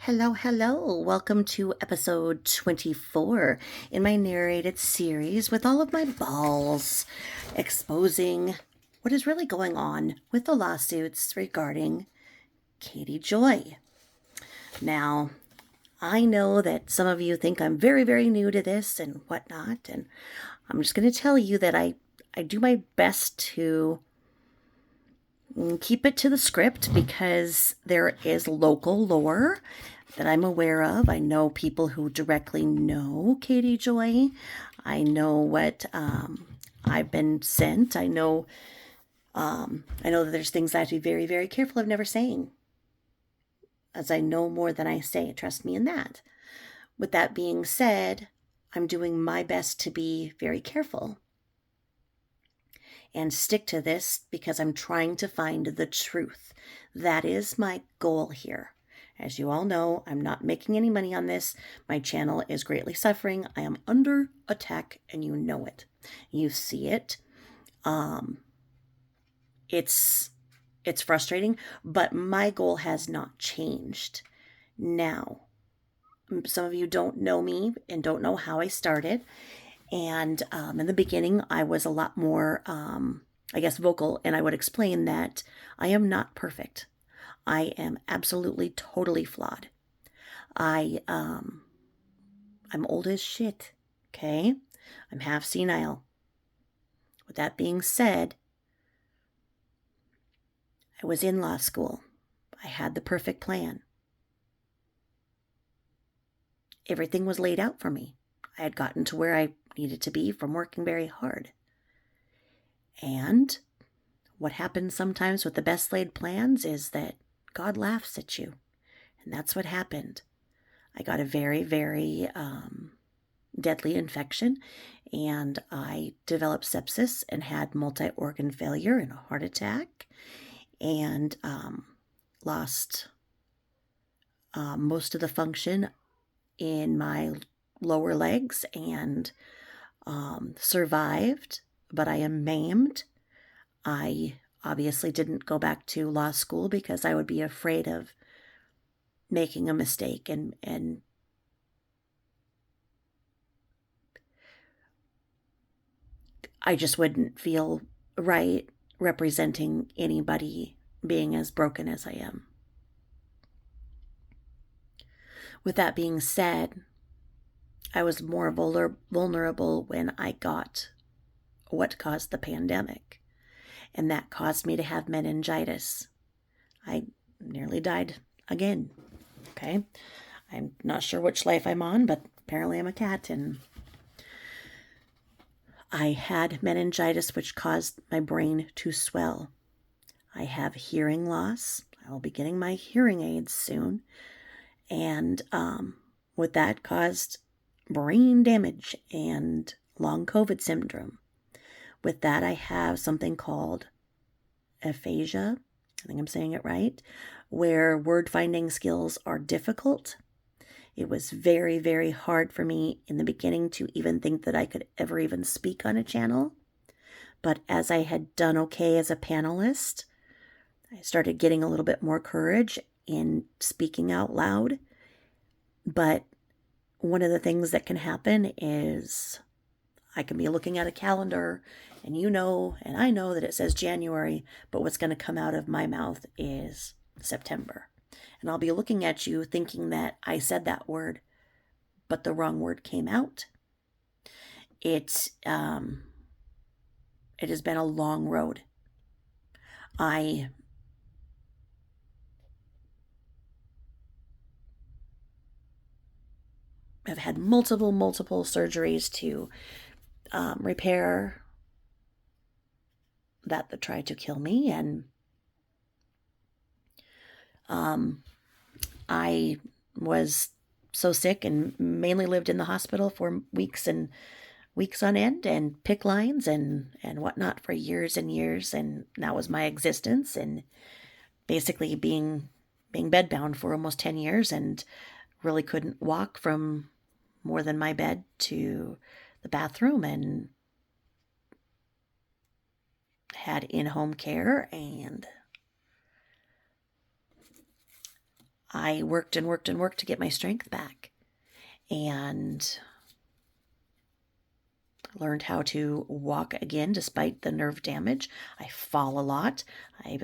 Hello, hello. Welcome to episode 24 in my narrated series with all of my balls exposing what is really going on with the lawsuits regarding Katie Joy. Now, I know that some of you think I'm very, very new to this and whatnot, and I'm just going to tell you that I do my best to keep it to the script because there is local lore that I'm aware of. I know people who directly know Katie Joy. I know what I've been sent. I know that there's things I have to be very, very careful of never saying, as I know more than I say. Trust me in that. With that being said, I'm doing my best to be very careful and stick to this because I'm trying to find the truth. That is my goal here. As you all know, I'm not making any money on this. My channel is greatly suffering. I am under attack, and you know it. You see it. It's frustrating, but my goal has not changed. Now, some of you don't know me and don't know how I started. And in the beginning, I was a lot more, vocal, and I would explain that I am not perfect. I am absolutely, totally flawed. I'm old as shit, okay? I'm half senile. With that being said, I was in law school. I had the perfect plan. Everything was laid out for me. I had gotten to where I needed to be from working very hard. And what happens sometimes with the best laid plans is that God laughs at you. And that's what happened. I got a very, very deadly infection, and I developed sepsis and had multi-organ failure and a heart attack, and lost most of the function in my lower legs and survived, but I am maimed. I obviously didn't go back to law school because I would be afraid of making a mistake and I just wouldn't feel right representing anybody being as broken as I am. With that being said, I was more vulnerable when I got what caused the pandemic, and that caused me to have meningitis. I nearly died again, okay? I'm not sure which life I'm on, but apparently I'm a cat, and I had meningitis, which caused my brain to swell. I have hearing loss. I will be getting my hearing aids soon. And with that caused brain damage and long COVID syndrome. With that, I have something called aphasia. I think I'm saying it right, where word finding skills are difficult. It was very, very hard for me in the beginning to even think that I could ever even speak on a channel. But as I had done okay as a panelist, I started getting a little bit more courage in speaking out loud. But one of the things that can happen is I can be looking at a calendar and you know, and I know that it says January, but what's going to come out of my mouth is September. And I'll be looking at you thinking that I said that word, but the wrong word came out. It has been a long road. I have had multiple surgeries to repair that tried to kill me, and I was so sick and mainly lived in the hospital for weeks and weeks on end and PICC lines and whatnot for years and years, and that was my existence, and basically being bedbound for almost 10 years and really couldn't walk from more than my bed to the bathroom, and had in-home care, and I worked and worked and worked to get my strength back, and learned how to walk again despite the nerve damage. I fall a lot. I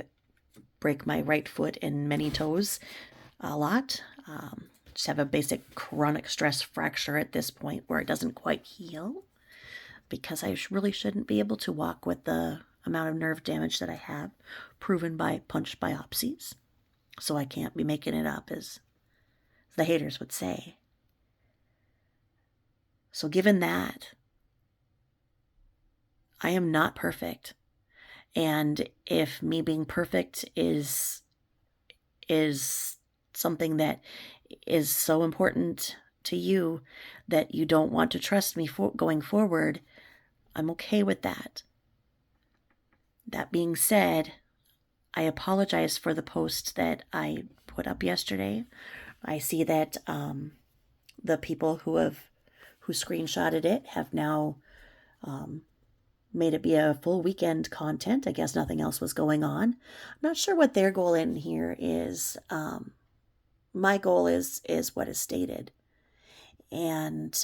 break my right foot and many toes a lot. Just have a basic chronic stress fracture at this point where it doesn't quite heal, because I really shouldn't be able to walk with the amount of nerve damage that I have, proven by punch biopsies. So I can't be making it up, as the haters would say. So given that, I am not perfect. And if me being perfect is something that is so important to you that you don't want to trust me for going forward, I'm okay with that. That being said, I apologize for the post that I put up yesterday. I see that the people who screenshotted it have now made it be a full weekend content. I guess nothing else was going on. I'm not sure what their goal in here is. My goal is what is stated, and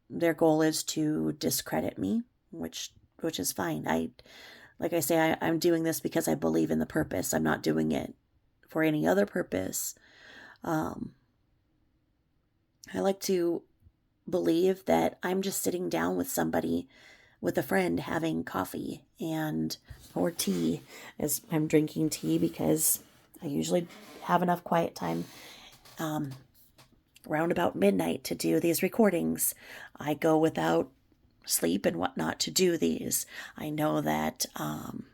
their goal is to discredit me, which is fine. Like I say, I'm doing this because I believe in the purpose. I'm not doing it for any other purpose. I like to believe that I'm just sitting down with somebody, with a friend, having coffee or tea, as I'm drinking tea because I usually have enough quiet time around about midnight to do these recordings. I go without sleep and whatnot to do these. I know that I'm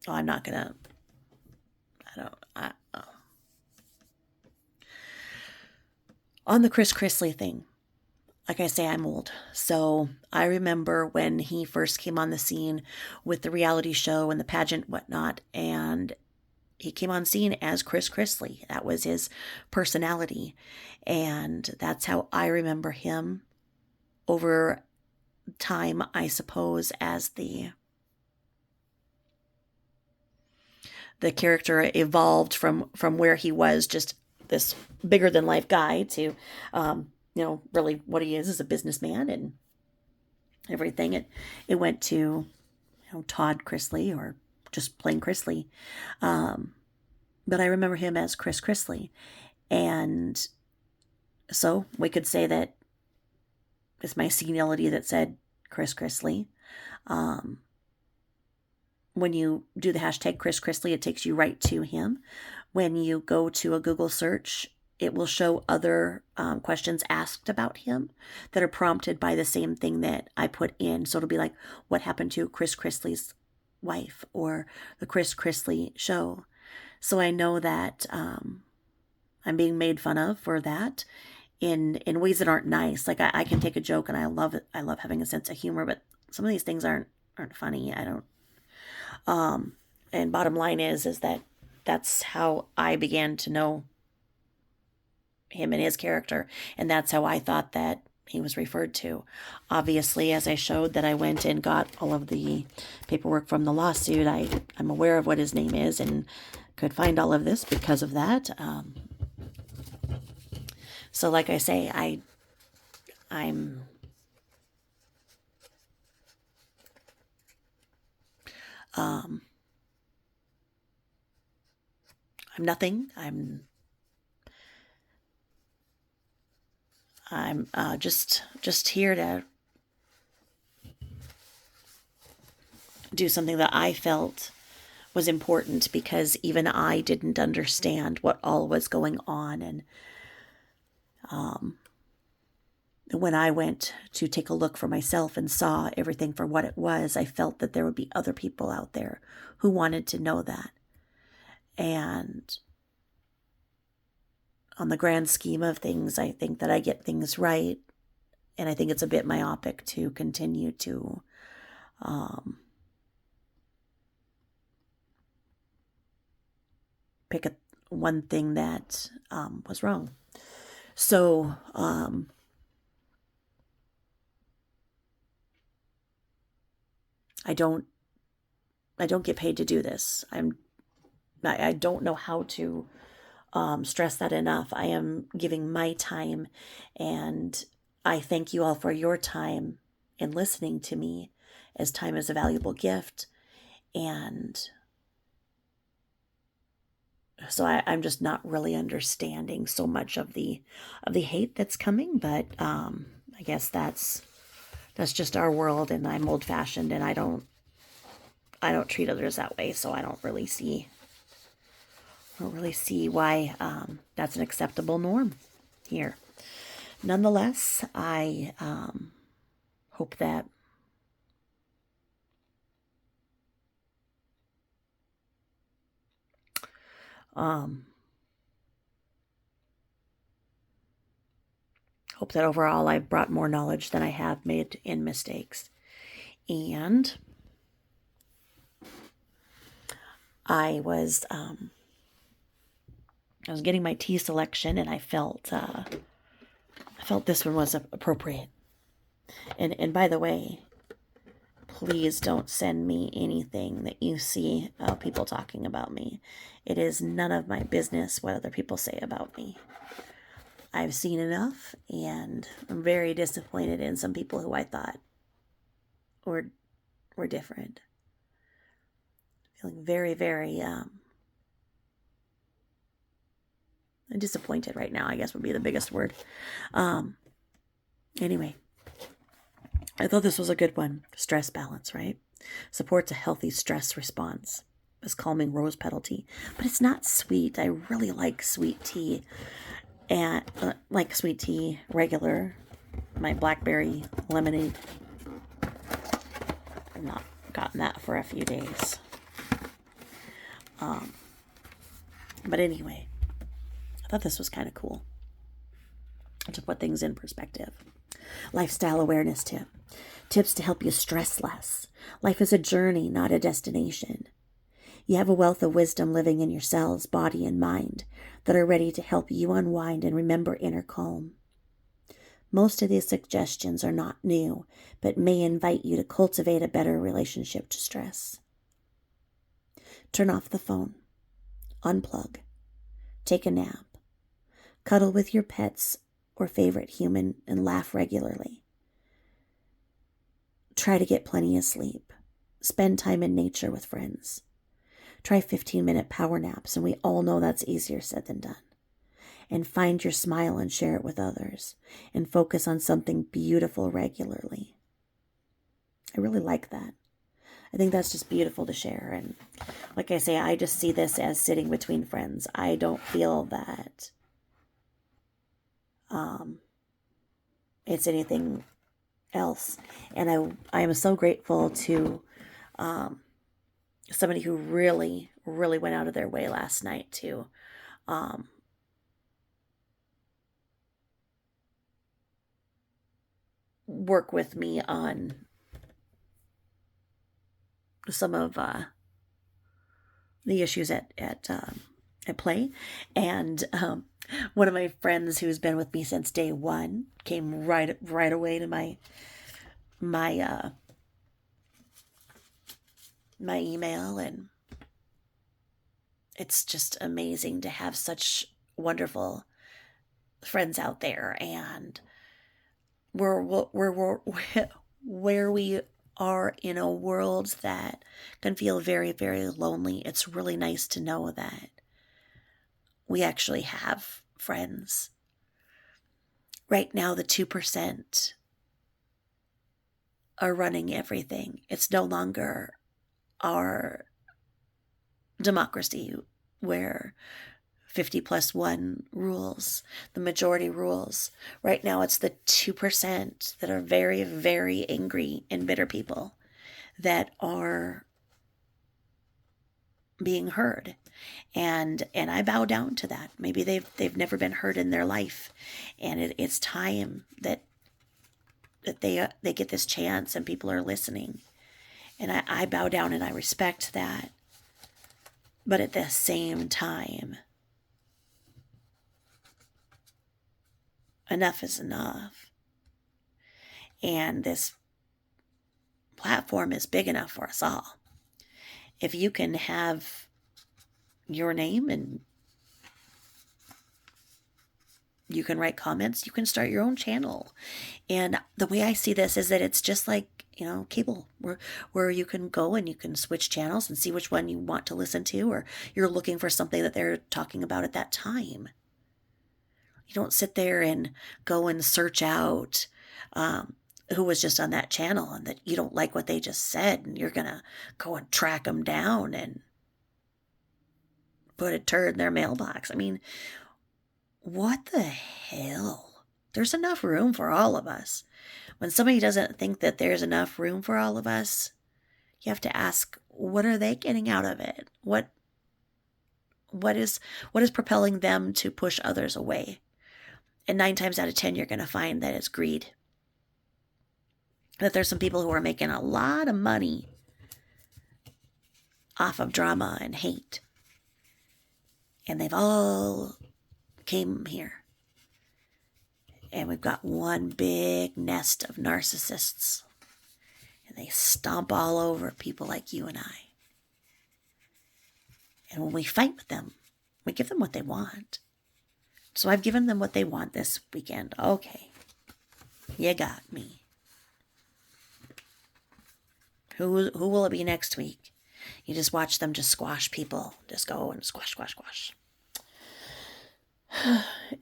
not gonna. On the Chris Chrisley thing, like I say, I'm old. So I remember when he first came on the scene with the reality show and the pageant, whatnot, and he came on scene as Chris Chrisley. That was his personality. And that's how I remember him over time, I suppose, as the character evolved from where he was just this bigger than life guy to, really what he is a businessman and everything. It went to, Todd Chrisley, or just plain Chrisley. But I remember him as Chris Chrisley. And so we could say that it's my senility that said Chris Chrisley. When you do the hashtag Chris Chrisley, it takes you right to him. When you go to a Google search, it will show other questions asked about him that are prompted by the same thing that I put in. So it'll be like, what happened to Chris Chrisley's wife, or the Chris Chrisley show? So I know that I'm being made fun of for that in ways that aren't nice. Like I can take a joke, and I love it. I love having a sense of humor, but some of these things aren't funny. I don't. And bottom line is that that's how I began to know him and his character, and that's how I thought that he was referred to. Obviously, as I showed that I went and got all of the paperwork from the lawsuit, I'm aware of what his name is and could find all of this because of that. So like I say, I'm nothing. I'm just here to do something that I felt was important, because even I didn't understand what all was going on. And when I went to take a look for myself and saw everything for what it was, I felt that there would be other people out there who wanted to know that. And on the grand scheme of things, I think that I get things right. And I think it's a bit myopic to continue to pick one thing that was wrong. So I don't get paid to do this. I'm I don't know how to stress that enough. I am giving my time, and I thank you all for your time in listening to me, as time is a valuable gift. And so I'm just not really understanding so much of the hate that's coming, but I guess that's just our world, and I'm old fashioned, and I don't treat others that way, so I don't really see why that's an acceptable norm here. Nonetheless, I hope that overall I've brought more knowledge than I have made in mistakes. And I was getting my tea selection, and I felt this one was appropriate. And by the way, please don't send me anything that you see people talking about me. It is none of my business what other people say about me. I've seen enough, and I'm very disappointed in some people who I thought were different. Feeling very, very disappointed right now, I guess would be the biggest word. Anyway, I thought this was a good one. Stress balance, right? Supports a healthy stress response. This calming rose petal tea. But it's not sweet. I really like sweet tea. And like sweet tea, regular. My blackberry lemonade. I've not gotten that for a few days. But anyway, I thought this was kind of cool to put things in perspective. Lifestyle awareness tip. Tips to help you stress less. Life is a journey, not a destination. You have a wealth of wisdom living in your cells, body, and mind that are ready to help you unwind and remember inner calm. Most of these suggestions are not new, but may invite you to cultivate a better relationship to stress. Turn off the phone. Unplug. Take a nap. Cuddle with your pets or favorite human and laugh regularly. Try to get plenty of sleep. Spend time in nature with friends. Try 15-minute power naps, and we all know that's easier said than done. And find your smile and share it with others. And focus on something beautiful regularly. I really like that. I think that's just beautiful to share. And like I say, I just see this as sitting between friends. I don't feel that it's anything else. And I am so grateful to somebody who really, really went out of their way last night to work with me on some of the issues at play. And one of my friends who's been with me since day one came right away to my email, and it's just amazing to have such wonderful friends out there. And we're where we are in a world that can feel very, very lonely. It's really nice to know that we actually have friends. Right now, the 2% are running everything. It's no longer our democracy where 50+1 rules, the majority rules. Right now, it's the 2% that are very, very angry and bitter people that are being heard. And I bow down to that. Maybe they've never been heard in their life, and it's time that they get this chance and people are listening. And I bow down and I respect that. But at the same time, enough is enough. And this platform is big enough for us all. If you can have your name, and you can write comments. You can start your own channel. And the way I see this is that it's just like, cable, where you can go and you can switch channels and see which one you want to listen to, or you're looking for something that they're talking about at that time. You don't sit there and go and search out who was just on that channel and that you don't like what they just said, and you're going to go and track them down and put a turd in their mailbox. I mean, what the hell? There's enough room for all of us. When somebody doesn't think that there's enough room for all of us, you have to ask, what are they getting out of it? What is propelling them to push others away? And 9 times out of 10, you're going to find that it's greed. That there's some people who are making a lot of money off of drama and hate. And they've all came here. And we've got one big nest of narcissists. And they stomp all over people like you and I. And when we fight with them, we give them what they want. So I've given them what they want this weekend. Okay. You got me. Who will it be next week? You just watch them just squash people. Just go and squash, squash, squash.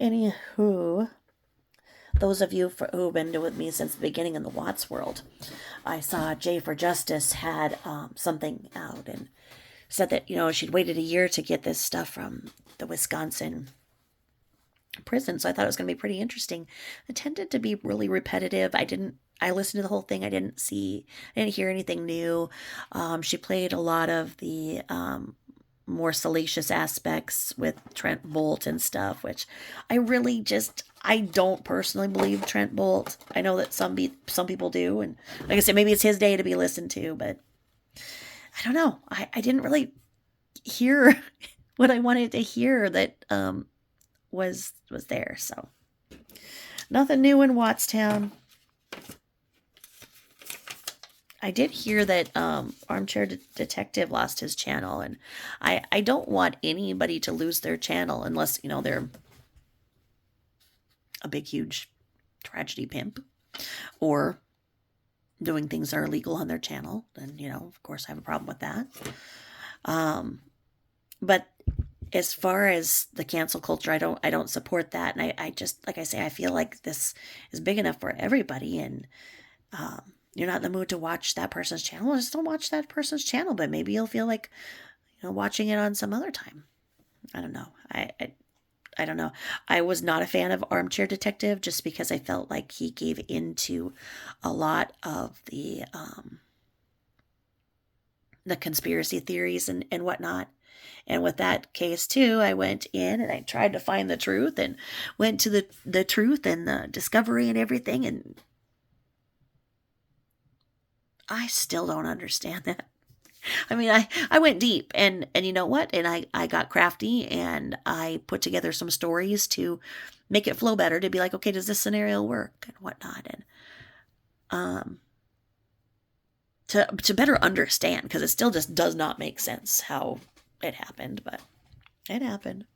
Anywho, those of you who've been with me since the beginning in the Watts world, I saw J for Justice had something out and said that, she'd waited a year to get this stuff from the Wisconsin prison. So I thought it was going to be pretty interesting. It tended to be really repetitive. I listened to the whole thing. I didn't hear anything new. She played a lot of the more salacious aspects with Trent Bolt and stuff, which I don't personally believe Trent Bolt. I know that some people do, and like I said, maybe it's his day to be listened to, but I don't know. I didn't really hear what I wanted to hear that was there. So nothing new in Wattstown. I did hear that Armchair Detective lost his channel, and I don't want anybody to lose their channel unless, they're a big, huge tragedy pimp or doing things that are illegal on their channel. Then, of course, I have a problem with that. But as far as the cancel culture, I don't support that. And I just, like I say, I feel like this is big enough for everybody, and you're not in the mood to watch that person's channel, just don't watch that person's channel. But maybe you'll feel like, watching it on some other time. I don't know. I don't know. I was not a fan of Armchair Detective just because I felt like he gave into a lot of the conspiracy theories and whatnot. And with that case too, I went in and I tried to find the truth and went to the truth and the discovery and everything, and I still don't understand that. I mean, I went deep, and you know what? And I got crafty, and I put together some stories to make it flow better, to be like, okay, does this scenario work and whatnot? And to better understand, because it still just does not make sense how it happened, but it happened.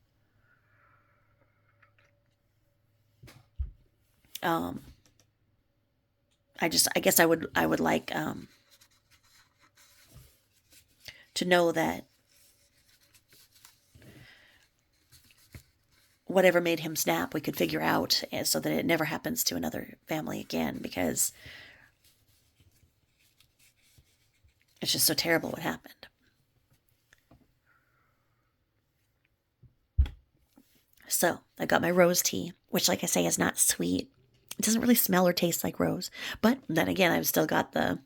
I guess I would like to know that whatever made him snap, we could figure out, so that it never happens to another family again, because it's just so terrible what happened. So I got my rose tea, which, like I say, is not sweet. It doesn't really smell or taste like rose. But then again, I've still got the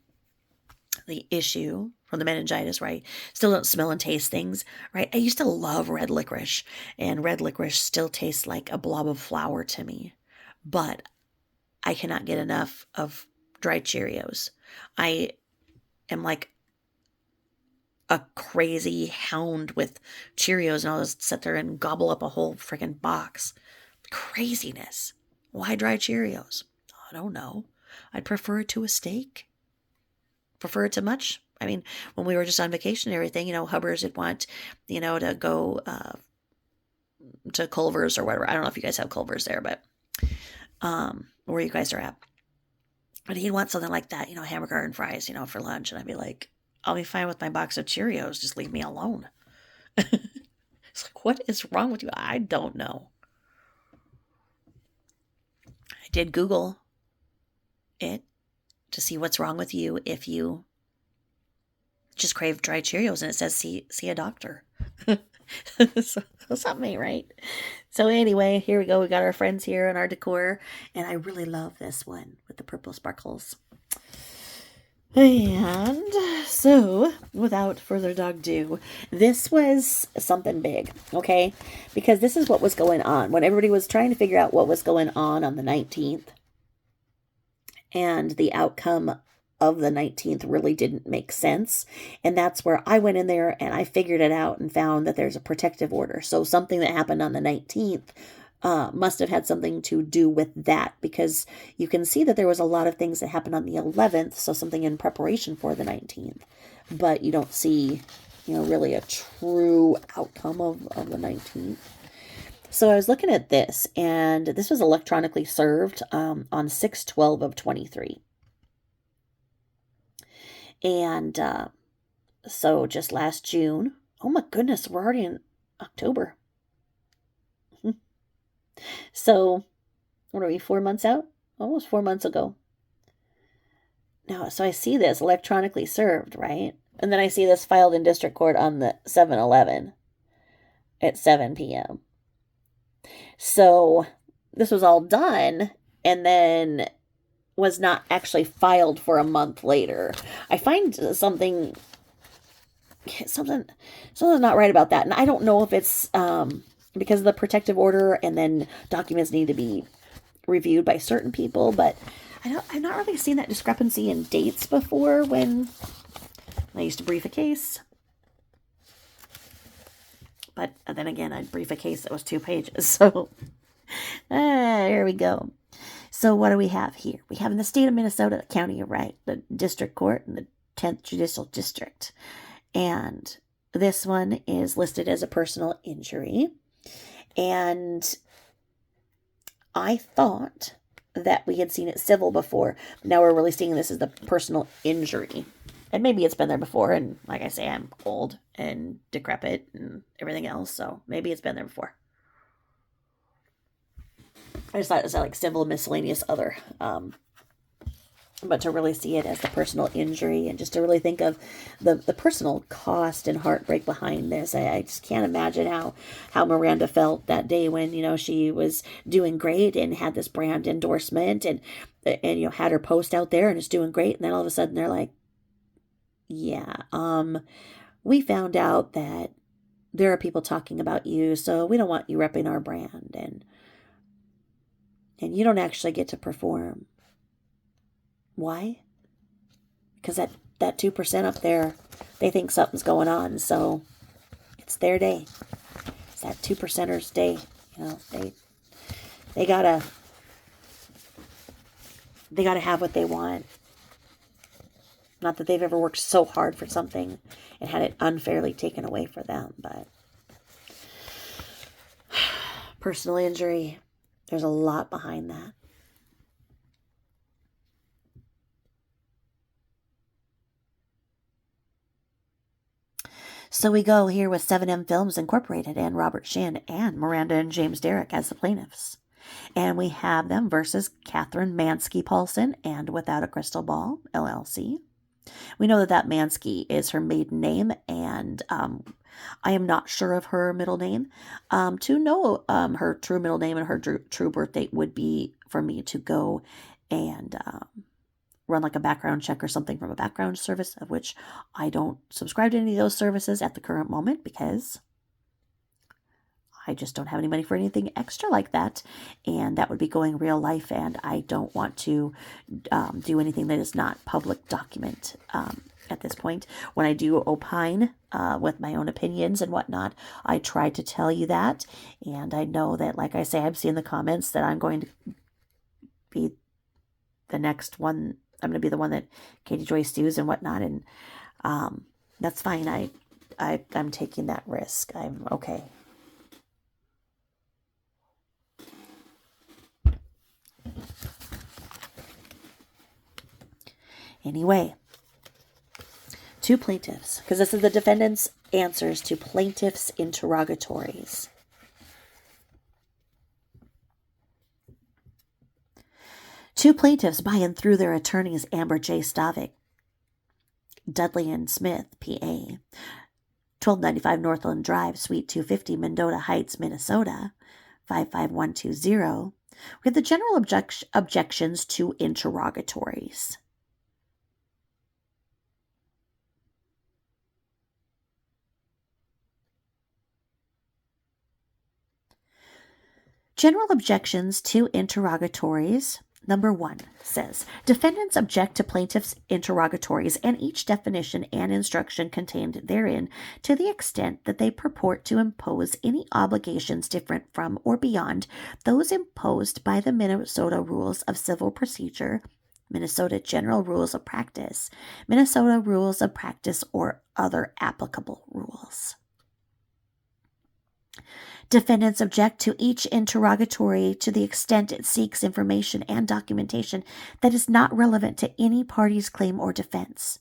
issue from the meningitis, where I still don't smell and taste things, right? I used to love red licorice, and red licorice still tastes like a blob of flour to me. But I cannot get enough of dried Cheerios. I am like a crazy hound with Cheerios, and I'll just sit there and gobble up a whole freaking box. Craziness. Why dry Cheerios? I don't know. I'd prefer it to a steak. Prefer it to much? I mean, when we were just on vacation and everything, Hubbers would want, to go to Culver's or whatever. I don't know if you guys have Culver's there, but where you guys are at. But he'd want something like that, hamburger and fries, for lunch. And I'd be like, I'll be fine with my box of Cheerios. Just leave me alone. It's like, what is wrong with you? I don't know. I did Google it to see what's wrong with you if you just crave dry Cheerios, and it says see a doctor. So something ain't right. So anyway, here we go. We got our friends here in our decor, and I really love this one with the purple sparkles. And so, without further ado, this was something big, okay? Because this is what was going on when everybody was trying to figure out what was going on the 19th. And the outcome of the 19th really didn't make sense. And that's where I went in there and I figured it out and found that there's a protective order. So something that happened on the 19th must have had something to do with that, because you can see that there was a lot of things that happened on the 11th, so something in preparation for the 19th, but you don't see, really a true outcome of the 19th. So I was looking at this, and this was electronically served on 6/12 of 23. And so just last June, oh my goodness, we're already in October. So, what are we, 4 months out? Almost 4 months ago. Now, so I see this electronically served, right? And then I see this filed in district court on the 7/11 at 7 p.m. So, this was all done and then was not actually filed for a month later. I find something's not right about that. And I don't know if it's because of the protective order and then documents need to be reviewed by certain people, but I've not really seen that discrepancy in dates before when I used to brief a case. But then again, I'd brief a case that was 2 pages. So here we go. So what do we have here? We have in the state of Minnesota, the county of Wright, the district court, and the 10th Judicial District. And this one is listed as a personal injury. And I thought that we had seen it civil before. Now we're really seeing this as the personal injury. And maybe it's been there before. And like I say, I'm old and decrepit and everything else. So maybe it's been there before. I just thought it was like civil, miscellaneous, other. But to really see it as the personal injury and just to really think of the personal cost and heartbreak behind this. I just can't imagine how Miranda felt that day when, she was doing great and had this brand endorsement and had her post out there and it's doing great. And then all of a sudden they're like, yeah, we found out that there are people talking about you, so we don't want you repping our brand and you don't actually get to perform. Why? Because that 2% up there, they think something's going on, so it's their day. It's that 2%ers' day. They gotta have what they want. Not that they've ever worked so hard for something and had it unfairly taken away for them, but personal injury, there's a lot behind that. So we go here with 7M Films Incorporated and Robert Shin and Miranda and James Derrick as the plaintiffs. And we have them versus Catherine Mansky-Paulson and Without a Crystal Ball, LLC. We know that Mansky is her maiden name, and I am not sure of her middle name. To know her true middle name and her true birth date would be for me to go and run like a background check or something from a background service, of which I don't subscribe to any of those services at the current moment because I just don't have any money for anything extra like that, and that would be going real life, and I don't want to do anything that is not public document at this point. When I do opine with my own opinions and whatnot, I try to tell you that, and I know that, like I say, I've seen the comments that I'm going to be the next one. I'm going to be the one that Katie Joyce sues and whatnot, and That's fine. I'm taking that risk. I'm okay. Anyway, to plaintiffs, because this is the defendant's answers to plaintiffs' interrogatories. Two plaintiffs by and through their attorneys Amber J. Stavick, Dudley and Smith, PA, 1295 Northland Drive, Suite 250, Mendota Heights, Minnesota, 55120. We have the general objections to interrogatories. General objections to interrogatories. Number 1 says, defendants object to plaintiff's interrogatories and each definition and instruction contained therein to the extent that they purport to impose any obligations different from or beyond those imposed by the Minnesota Rules of Civil Procedure, Minnesota General Rules of Practice, Minnesota Rules of Practice, or other applicable rules. Defendants object to each interrogatory to the extent it seeks information and documentation that is not relevant to any party's claim or defense,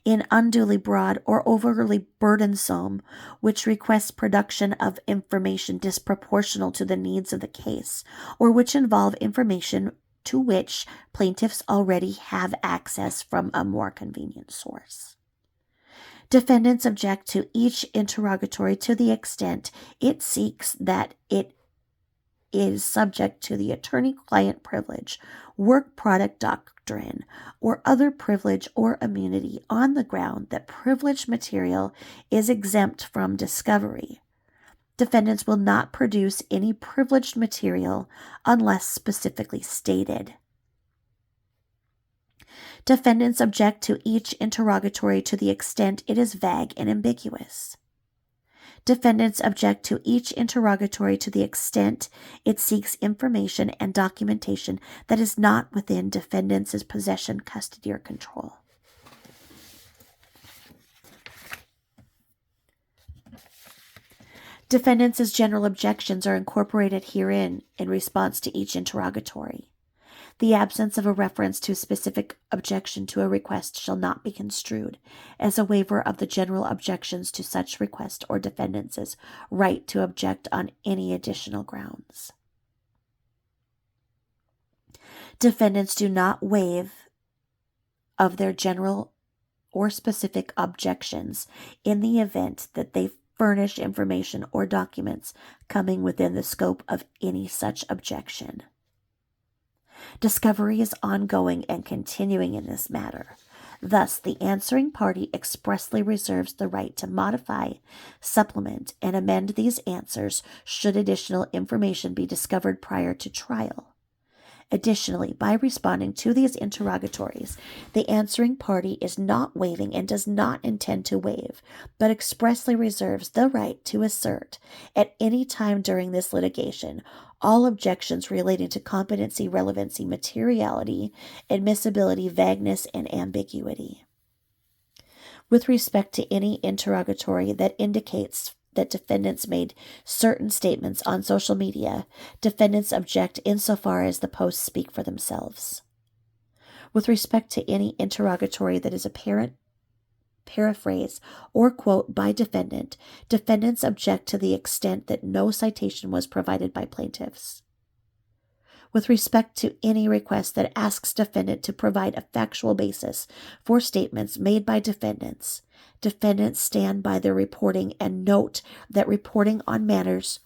in unduly broad or overly burdensome, which requests production of information disproportional to the needs of the case, or which involve information to which plaintiffs already have access from a more convenient source. Defendants object to each interrogatory to the extent it seeks that it is subject to the attorney-client privilege, work product doctrine, or other privilege or immunity on the ground that privileged material is exempt from discovery. Defendants will not produce any privileged material unless specifically stated. Defendants object to each interrogatory to the extent it is vague and ambiguous. Defendants object to each interrogatory to the extent it seeks information and documentation that is not within defendants' possession, custody, or control. Defendants' general objections are incorporated herein in response to each interrogatory. The absence of a reference to a specific objection to a request shall not be construed as a waiver of the general objections to such request or defendants' right to object on any additional grounds. Defendants do not waive of their general or specific objections in the event that they furnish information or documents coming within the scope of any such objection. Discovery is ongoing and continuing in this matter. Thus, the answering party expressly reserves the right to modify, supplement, and amend these answers should additional information be discovered prior to trial. Additionally, by responding to these interrogatories, the answering party is not waiving and does not intend to waive, but expressly reserves the right to assert, at any time during this litigation, all objections relating to competency, relevancy, materiality, admissibility, vagueness, and ambiguity. With respect to any interrogatory that indicates that defendants made certain statements on social media, defendants object insofar as the posts speak for themselves. With respect to any interrogatory that is apparent, paraphrase, or quote by defendant, defendants object to the extent that no citation was provided by plaintiffs. With respect to any request that asks defendant to provide a factual basis for statements made by defendants, defendants stand by their reporting and note that reporting on matters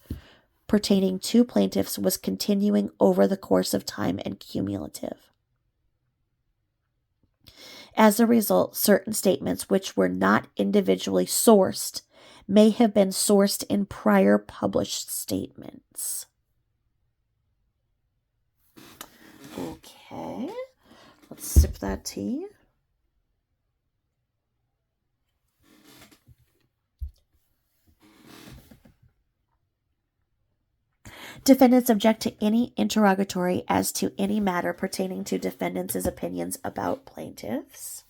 pertaining to plaintiffs was continuing over the course of time and cumulative. As a result, certain statements which were not individually sourced may have been sourced in prior published statements. Okay, let's sip that tea. Defendants object to any interrogatory as to any matter pertaining to defendants' opinions about plaintiffs.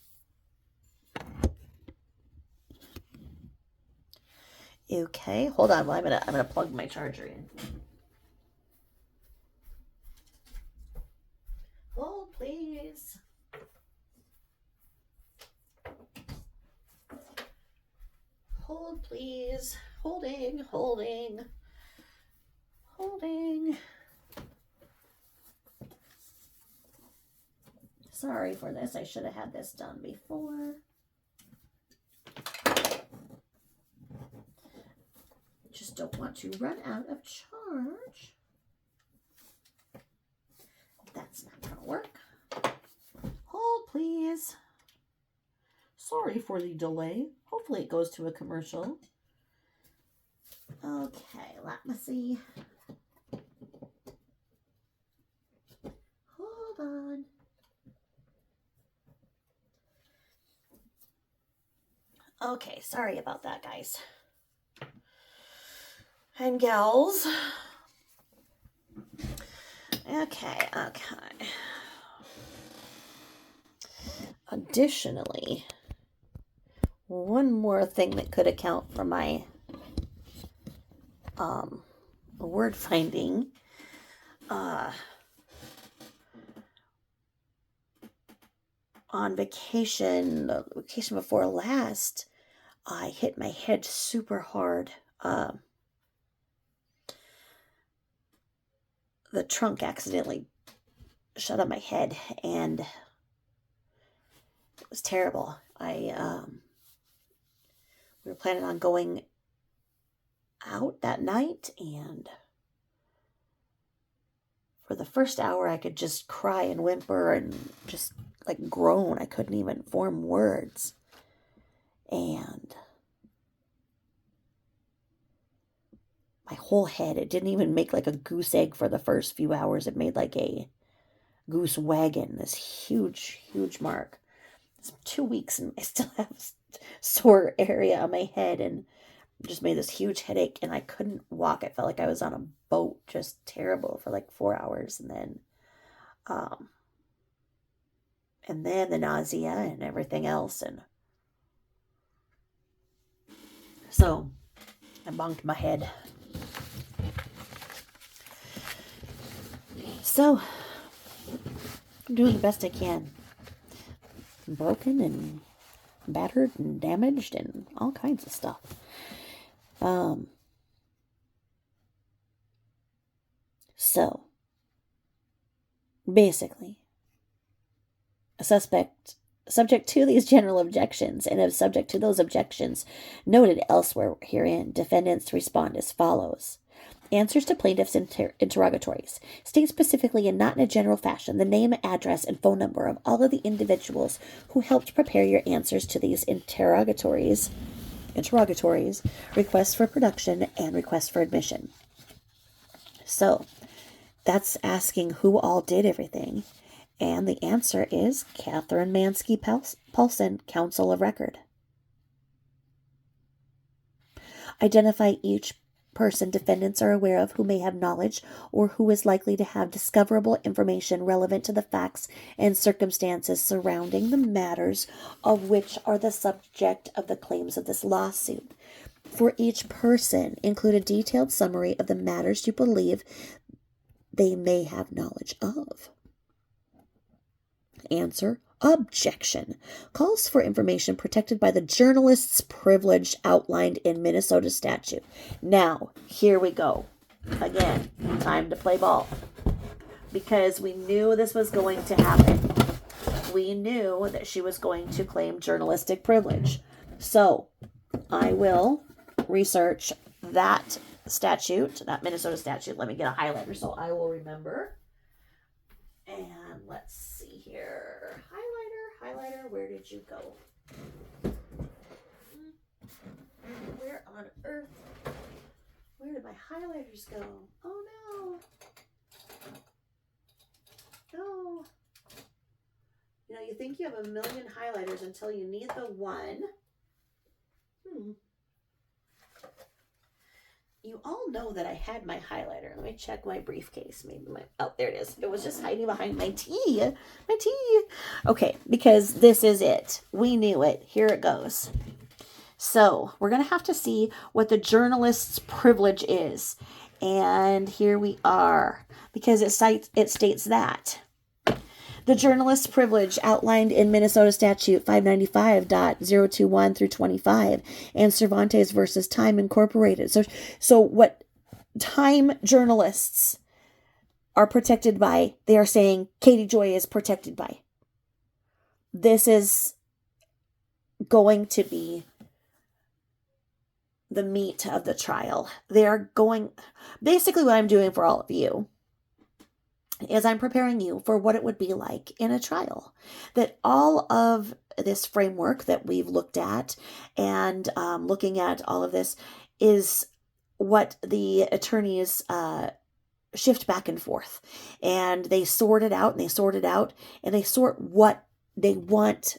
Okay, hold on. Well, I'm gonna plug my charger in. Hold, please. Hold, please. Holding. Sorry for this. I should have had this done before. Just don't want to run out of charge. That's not gonna work. Hold, please. Sorry for the delay. Hopefully it goes to a commercial. Okay, let me see. Hold on. Okay, sorry about that, guys. And gals. Okay. Additionally, one more thing that could account for my word finding. On vacation, the vacation before last, I hit my head super hard. The trunk accidentally shut on my head, and it was terrible. We were planning on going out that night, and for the first hour I could just cry and whimper and just like groan. I couldn't even form words. And my whole head, it didn't even make like a goose egg for the first few hours. It made like a goose wagon, this huge mark. It's 2 weeks and I still have a sore area on my head, and just made this huge headache, and I couldn't walk. I felt like I was on a boat, just terrible for like 4 hours. And then the nausea and everything else. And so I bonked my head. So I'm doing the best I can. I'm broken and battered and damaged and all kinds of stuff. So basically, a subject to these general objections, and if subject to those objections noted elsewhere herein, defendants respond as follows. Answers to plaintiff's interrogatories. State specifically and not in a general fashion the name, address, and phone number of all of the individuals who helped prepare your answers to these interrogatories, requests for production, and requests for admission. So that's asking who all did everything. And the answer is Catherine Mansky-Paulson, counsel of record. Identify each person defendants are aware of who may have knowledge or who is likely to have discoverable information relevant to the facts and circumstances surrounding the matters of which are the subject of the claims of this lawsuit. For each person, include a detailed summary of the matters you believe they may have knowledge of. Answer. Objection. Calls for information protected by the journalist's privilege outlined in Minnesota statute. Now, here we go. Again, time to play ball. Because we knew this was going to happen. We knew that she was going to claim journalistic privilege. So, I will research that statute, that Minnesota statute. Let me get a highlighter so I will remember. And let's see here. Highlighter, where did you go? Where on earth? Where did my highlighters go? Oh no. No. You know, you think you have a million highlighters until you need the one. You all know that I had my highlighter. Let me check my briefcase. Oh, there it is. It was just hiding behind my tea. My tea. Okay, because this is it. We knew it. Here it goes. So we're going to have to see what the journalist's privilege is. And here we are, because it states that the journalist's privilege outlined in Minnesota Statute 595.021 through 25 and Cervantes versus Time Incorporated. So what Time journalists are protected by, they are saying Katie Joy is protected by. This is going to be the meat of the trial. Basically what I'm doing for all of you is I'm preparing you for what it would be like in a trial. That all of this framework that we've looked at and looking at all of this is what the attorneys shift back and forth. And they sort it out and they sort it out and they sort what they want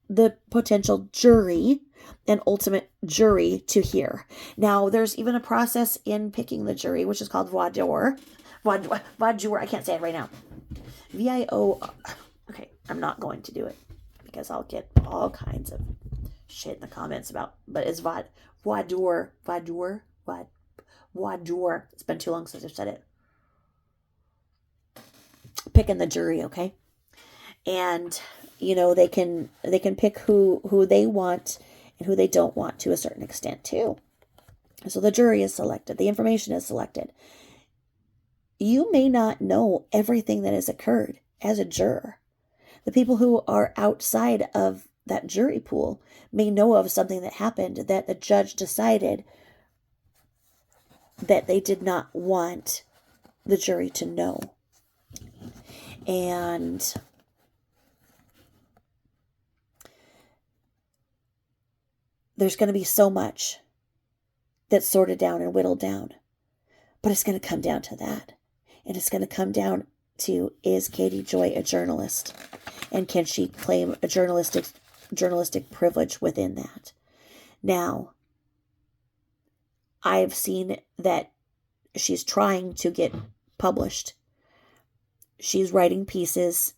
the potential jury and ultimate jury to hear. Now, there's even a process in picking the jury, which is called voir dire. I can't say it right now. V-I-O. Okay, I'm not going to do it because I'll get all kinds of shit in the comments about, but it's voir dire. It's been too long since I've said it. Picking the jury, okay? And, they can pick who they want and who they don't want to a certain extent too. So the jury is selected. The information is selected. You may not know everything that has occurred as a juror. The people who are outside of that jury pool may know of something that happened that the judge decided that they did not want the jury to know. And there's going to be so much that's sorted down and whittled down. But it's going to come down to that. And it's going to come down to, is Katie Joy a journalist? And can she claim a journalistic privilege within that? Now, I've seen that she's trying to get published. She's writing pieces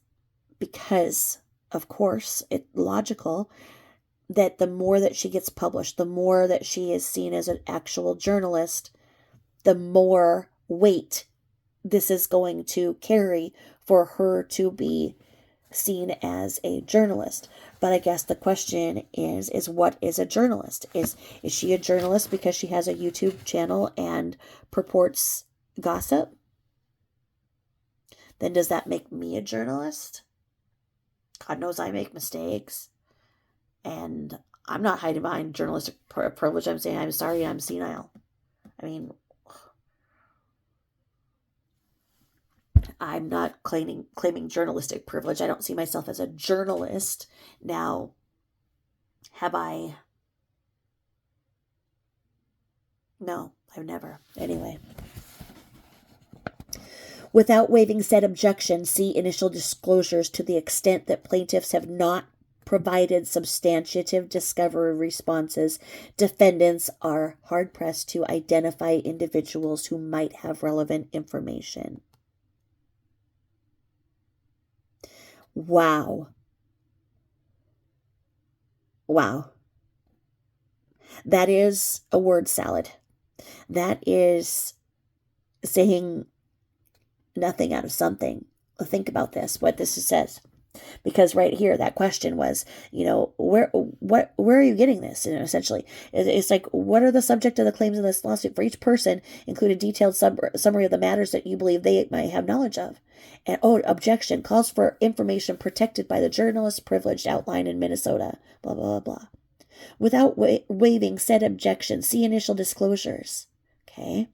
because, of course, it's logical that the more that she gets published, the more that she is seen as an actual journalist, the more weight this is going to carry for her to be seen as a journalist. But I guess the question is what is a journalist? Is she a journalist because she has a YouTube channel and purports gossip? Then does that make me a journalist? God knows I make mistakes. And I'm not hiding behind journalistic privilege. I'm saying I'm sorry, I'm senile. I mean, I'm not claiming journalistic privilege. I don't see myself as a journalist. Now, have I? No, I've never. Anyway. Without waiving said objection, see initial disclosures to the extent that plaintiffs have not provided substantive discovery responses. Defendants are hard-pressed to identify individuals who might have relevant information. Wow. That is a word salad. That is saying nothing out of something. Think about this, what this says. Because right here, that question was, where are you getting this? Essentially, it's like, what are the subject of the claims in this lawsuit? For each person, include a detailed summary of the matters that you believe they might have knowledge of. And objection calls for information protected by the journalist's privilege outlined in Minnesota. Blah blah blah. Without waiving said objection, see initial disclosures. Okay.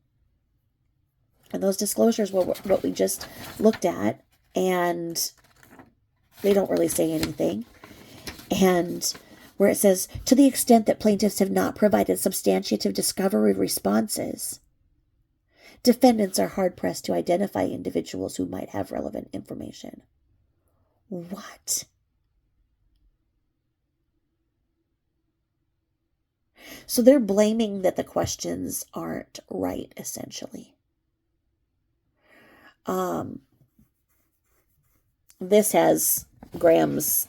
And those disclosures were what we just looked at, and they don't really say anything. And where it says, to the extent that plaintiffs have not provided substantive discovery responses, defendants are hard-pressed to identify individuals who might have relevant information. What? So they're blaming that the questions aren't right, essentially. This has Graham's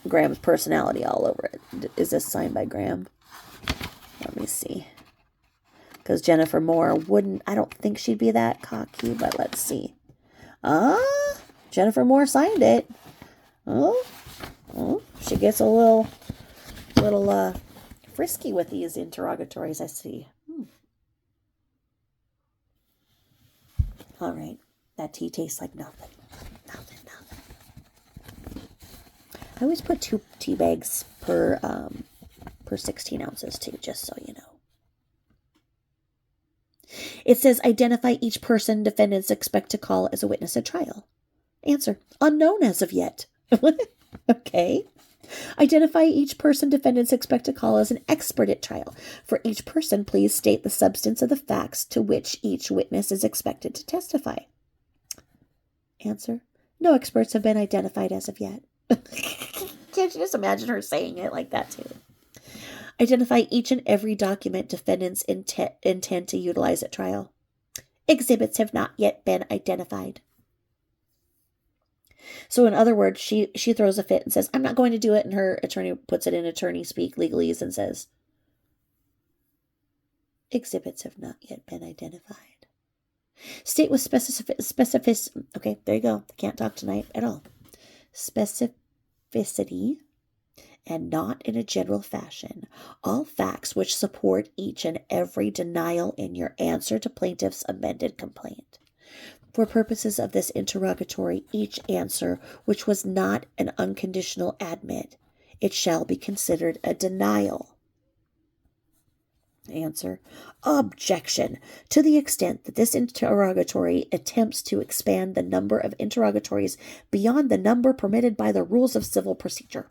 Graham's personality all over it. Is this signed by Graham? Let me see. Because Jennifer Moore wouldn't, I don't think she'd be that cocky, but let's see. Jennifer Moore signed it. Oh, she gets a little frisky with these interrogatories, I see. All right. That tea tastes like nothing. Nothing. I always put 2 tea bags per 16 ounces too, just so you know. It says, identify each person defendants expect to call as a witness at trial. Answer, unknown as of yet. Okay. Identify each person defendants expect to call as an expert at trial. For each person, please state the substance of the facts to which each witness is expected to testify. Answer, no experts have been identified as of yet. Can't you just imagine her saying it like that too? Identify each and every document defendants intend to utilize at trial. Exhibits have not yet been identified. So in other words, she throws a fit and says, I'm not going to do it. And her attorney puts it in attorney speak legalese and says, exhibits have not yet been identified. State with specificity. Okay, there you go. Can't talk tonight at all. Specificity and not in a general fashion, all facts which support each and every denial in your answer to plaintiff's amended complaint. For purposes of this interrogatory, each answer which was not an unconditional admit, it shall be considered a denial. Answer, objection. To the extent that this interrogatory attempts to expand the number of interrogatories beyond the number permitted by the rules of civil procedure,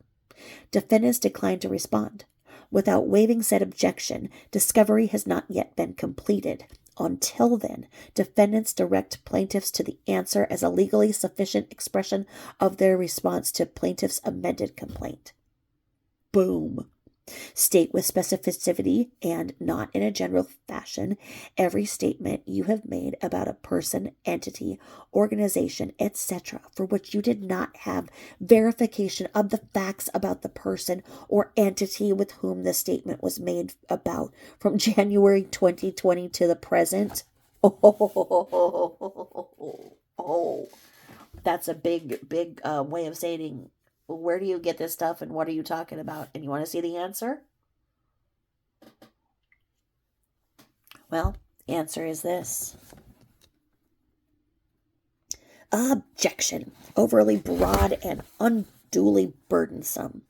defendants decline to respond. Without waiving said objection, discovery has not yet been completed. Until then, defendants direct plaintiffs to the answer as a legally sufficient expression of their response to plaintiff's amended complaint. Boom. State with specificity and not in a general fashion every statement you have made about a person, entity, organization, etc., for which you did not have verification of the facts about the person or entity with whom the statement was made about from January 2020 to the present. Oh, that's a big way of saying, where do you get this stuff and what are you talking about? And you want to see the answer? Well, answer is this. Objection. Overly broad and unduly burdensome.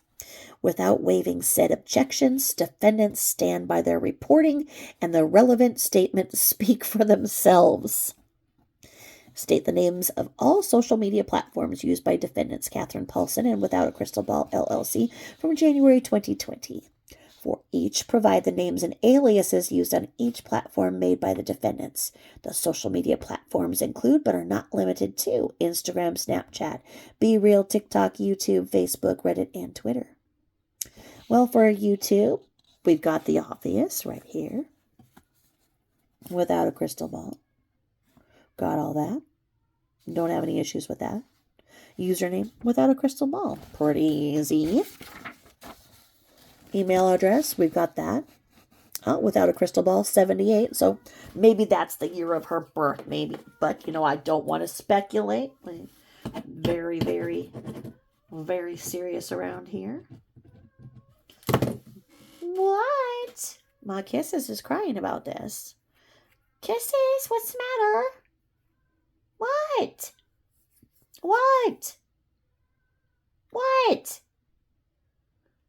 Without waiving said objections, defendants stand by their reporting and the relevant statements speak for themselves. State the names of all social media platforms used by defendants Catherine Paulson and Without a Crystal Ball, LLC from January 2020. For each, provide the names and aliases used on each platform made by the defendants. The social media platforms include, but are not limited to, Instagram, Snapchat, BeReal, TikTok, YouTube, Facebook, Reddit, and Twitter. Well, for YouTube, we've got the obvious right here. Without a Crystal Ball. Got all that. Don't have any issues with that. Username, Without a Crystal Ball. Pretty easy. Email address, we've got that. Without a Crystal Ball, 78. So maybe that's the year of her birth, maybe. But, I don't want to speculate. I'm very, very, very serious around here. What? Ma Kisses is crying about this. Kisses, what's the matter? What?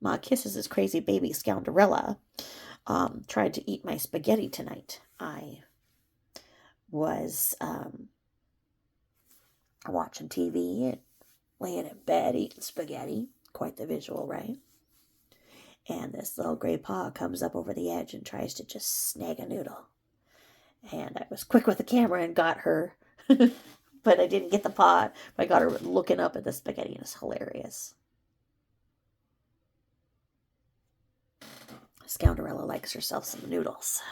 Ma Kisses is crazy baby Scoundrella. Tried to eat my spaghetti tonight. I was watching TV, laying in bed, eating spaghetti. Quite the visual, right? And this little gray paw comes up over the edge and tries to just snag a noodle. And I was quick with the camera and got her. But I didn't get the paw. I got her looking up at the spaghetti, and it's hilarious. Scoundrella likes herself some noodles.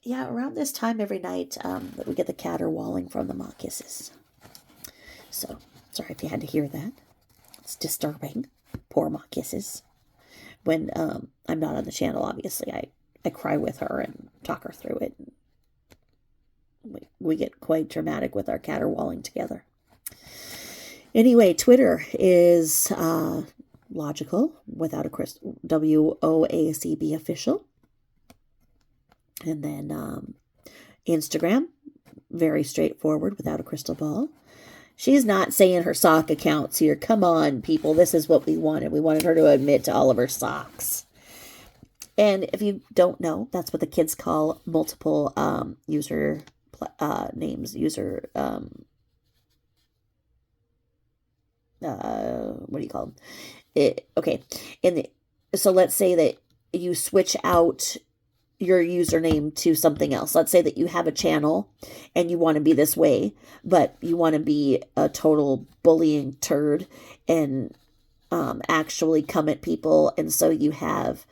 Around this time every night that we get the caterwauling from the Ma Kisses. So, sorry if you had to hear that. It's disturbing. Poor Ma Kisses. When I'm not on the channel, obviously, I cry with her and talk her through it. We get quite dramatic with our caterwauling together. Anyway, Twitter is logical, without a crystal, WOACB official. And then Instagram, very straightforward, without a crystal ball. She's not saying her sock accounts here. Come on, people. This is what we wanted. We wanted her to admit to all of her socks. And if you don't know, that's what the kids call multiple user names. What do you call them? Okay. So let's say that you switch out your username to something else. Let's say that you have a channel and you want to be this way, but you want to be a total bullying turd and actually come at people. And so you have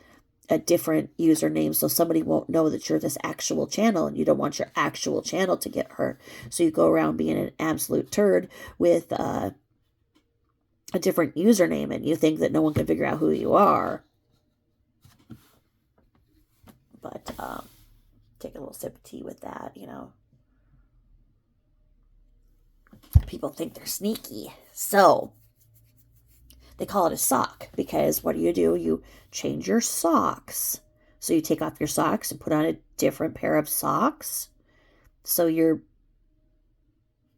a different username so somebody won't know that you're this actual channel, and you don't want your actual channel to get hurt. So you go around being an absolute turd with a different username, and you think that no one can figure out who you are. But take a little sip of tea with that, People think they're sneaky. So they call it a sock because what do? You change your socks. So you take off your socks and put on a different pair of socks. So your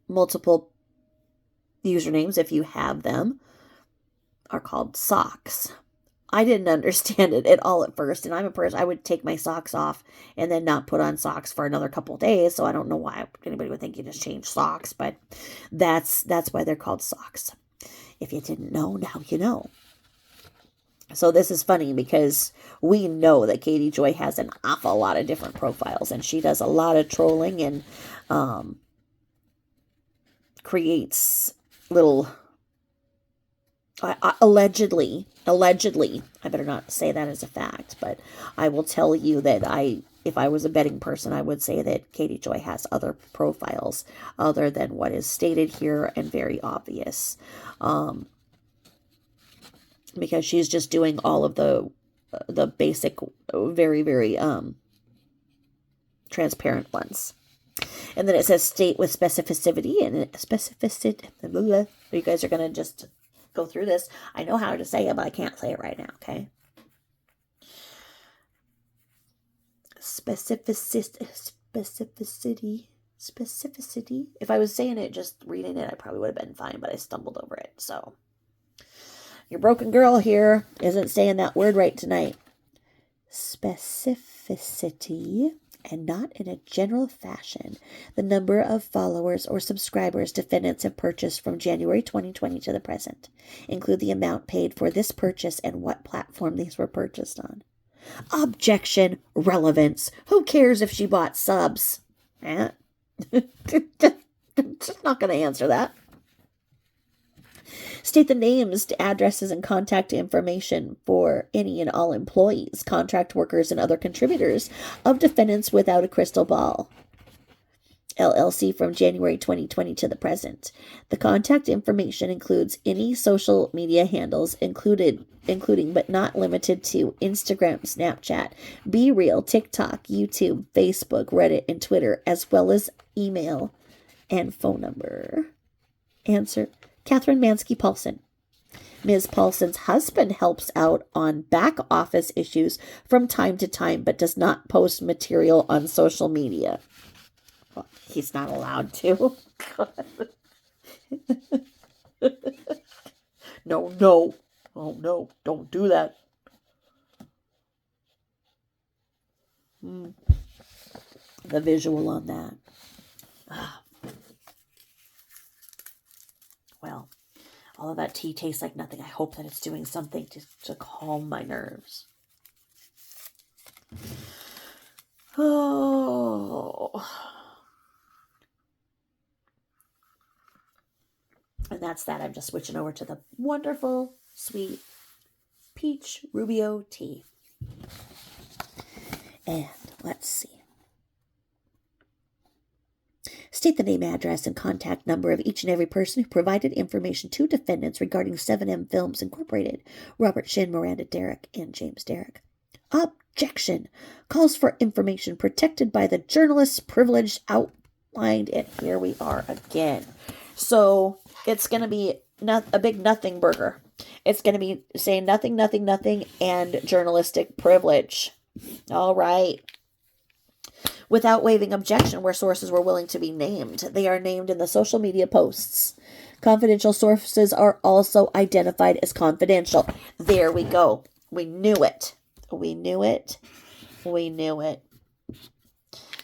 multiple usernames, if you have them, are called socks. I didn't understand it at all at first, and I'm a person, I would take my socks off and then not put on socks for another couple of days, so I don't know why anybody would think you just change socks, but that's why they're called socks. If you didn't know, now you know. So this is funny because we know that Katie Joy has an awful lot of different profiles, and she does a lot of trolling and creates little... allegedly, I better not say that as a fact, but I will tell you that if I was a betting person, I would say that Katie Joy has other profiles other than what is stated here and very obvious. Because she's just doing all of the basic, very, very transparent ones. And then it says state with specificity, and specificity. You guys are going to just go through this. I know how to say it, but I can't say it right now, okay? Specificity. If I was saying it, just reading it, I probably would have been fine, but I stumbled over it, so. Your broken girl here isn't saying that word right tonight. Specificity, and not in a general fashion, the number of followers or subscribers defendants have purchased from January 2020 to the present. Include the amount paid for this purchase and what platform these were purchased on. Objection, relevance. Who cares if she bought subs? Just not going to answer that. State the names, addresses, and contact information for any and all employees, contract workers, and other contributors of defendants without a crystal ball. LLC from January 2020 to the present. The contact information includes any social media handles including but not limited to Instagram, Snapchat, BeReal, TikTok, YouTube, Facebook, Reddit, and Twitter, as well as email and phone number. Answer: Catherine Mansky-Paulson. Ms. Paulson's husband helps out on back office issues from time to time, but does not post material on social media. Well, he's not allowed to. No. Oh, no. Don't do that. The visual on that. Well, all of that tea tastes like nothing. I hope that it's doing something to calm my nerves. Oh. And that's that. I'm just switching over to the wonderful, sweet peach Rubio tea. And let's see. State the name, address, and contact number of each and every person who provided information to defendants regarding 7M Films Incorporated, Robert Shin, Miranda Derrick, and James Derrick. Objection. Calls for information protected by the journalist's privilege outlined, and here we are again. So it's going to be a big nothing burger. It's going to be saying nothing, nothing, nothing, and journalistic privilege. All right. Without waiving objection where sources were willing to be named. They are named in the social media posts. Confidential sources are also identified as confidential. There we go. We knew it. We knew it. We knew it.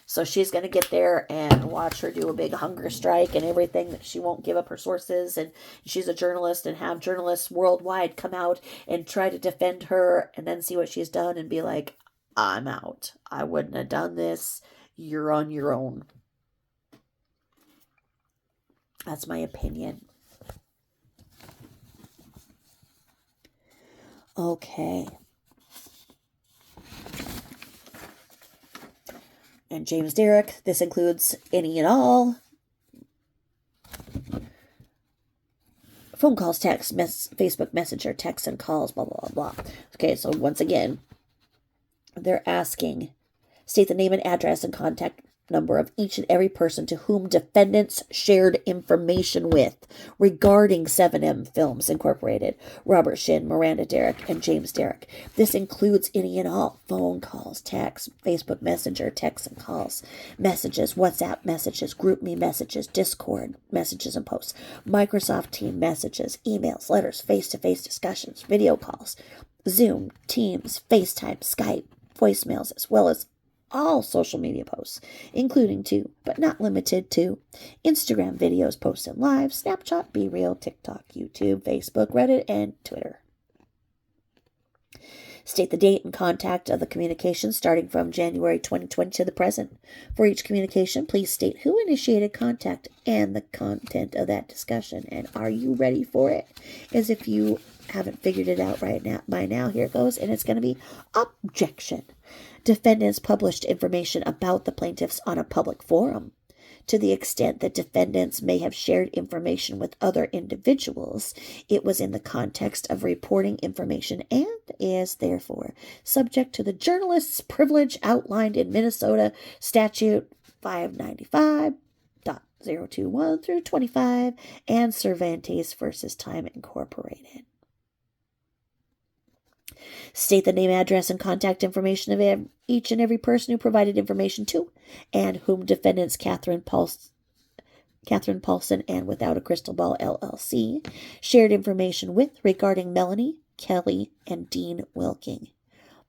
So she's going to get there and watch her do a big hunger strike and everything, that she won't give up her sources. And she's a journalist, and have journalists worldwide come out and try to defend her, and then see what she's done and be like, I'm out. I wouldn't have done this. You're on your own. That's my opinion. Okay. And James Derrick, this includes any and all phone calls, texts, Facebook Messenger, texts and calls, blah, blah, blah, blah. Okay, so once again, they're asking, state the name and address and contact number of each and every person to whom defendants shared information with regarding 7M Films Incorporated, Robert Shin, Miranda Derrick, and James Derrick. This includes any and all phone calls, texts, Facebook Messenger, texts and calls, messages, WhatsApp messages, GroupMe messages, Discord messages and posts, Microsoft Team messages, emails, letters, face-to-face discussions, video calls, Zoom, Teams, FaceTime, Skype, voicemails, as well as all social media posts, including to, but not limited to, Instagram videos, posts and live, Snapchat, BeReal, TikTok, YouTube, Facebook, Reddit, and Twitter. State the date and contact of the communication starting from January 2020 to the present. For each communication, please state who initiated contact and the content of that discussion. And are you ready for it? As if you haven't figured it out right now, by now, here it goes, and it's going to be objection. Defendants published information about the plaintiffs on a public forum. To the extent that defendants may have shared information with other individuals, it was in the context of reporting information and is therefore subject to the journalist's privilege outlined in Minnesota Statute 595.021 through 25 and Cervantes versus Time Incorporated. State the name, address, and contact information of each and every person who provided information to and whom defendants Catherine Paulson and Without a Crystal Ball LLC shared information with regarding Melanie, Kelly, and Dean Wilking.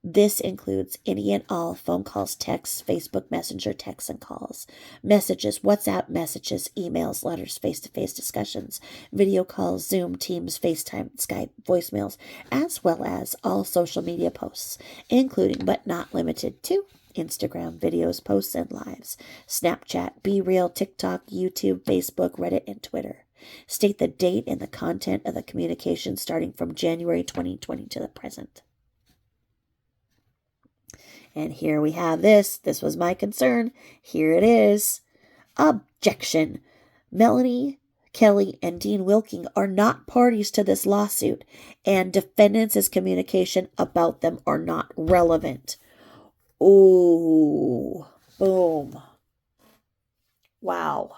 This includes any and all phone calls, texts, Facebook Messenger texts and calls, messages, WhatsApp messages, emails, letters, face-to-face discussions, video calls, Zoom, Teams, FaceTime, Skype, voicemails, as well as all social media posts, including but not limited to Instagram videos, posts, and lives, Snapchat, BeReal, TikTok, YouTube, Facebook, Reddit, and Twitter. State the date and the content of the communication starting from January 2020 to the present. And here we have this. This was my concern. Here it is. Objection. Melanie, Kelly, and Dean Wilking are not parties to this lawsuit, and defendants' communication about them are not relevant. Ooh. Boom. Wow.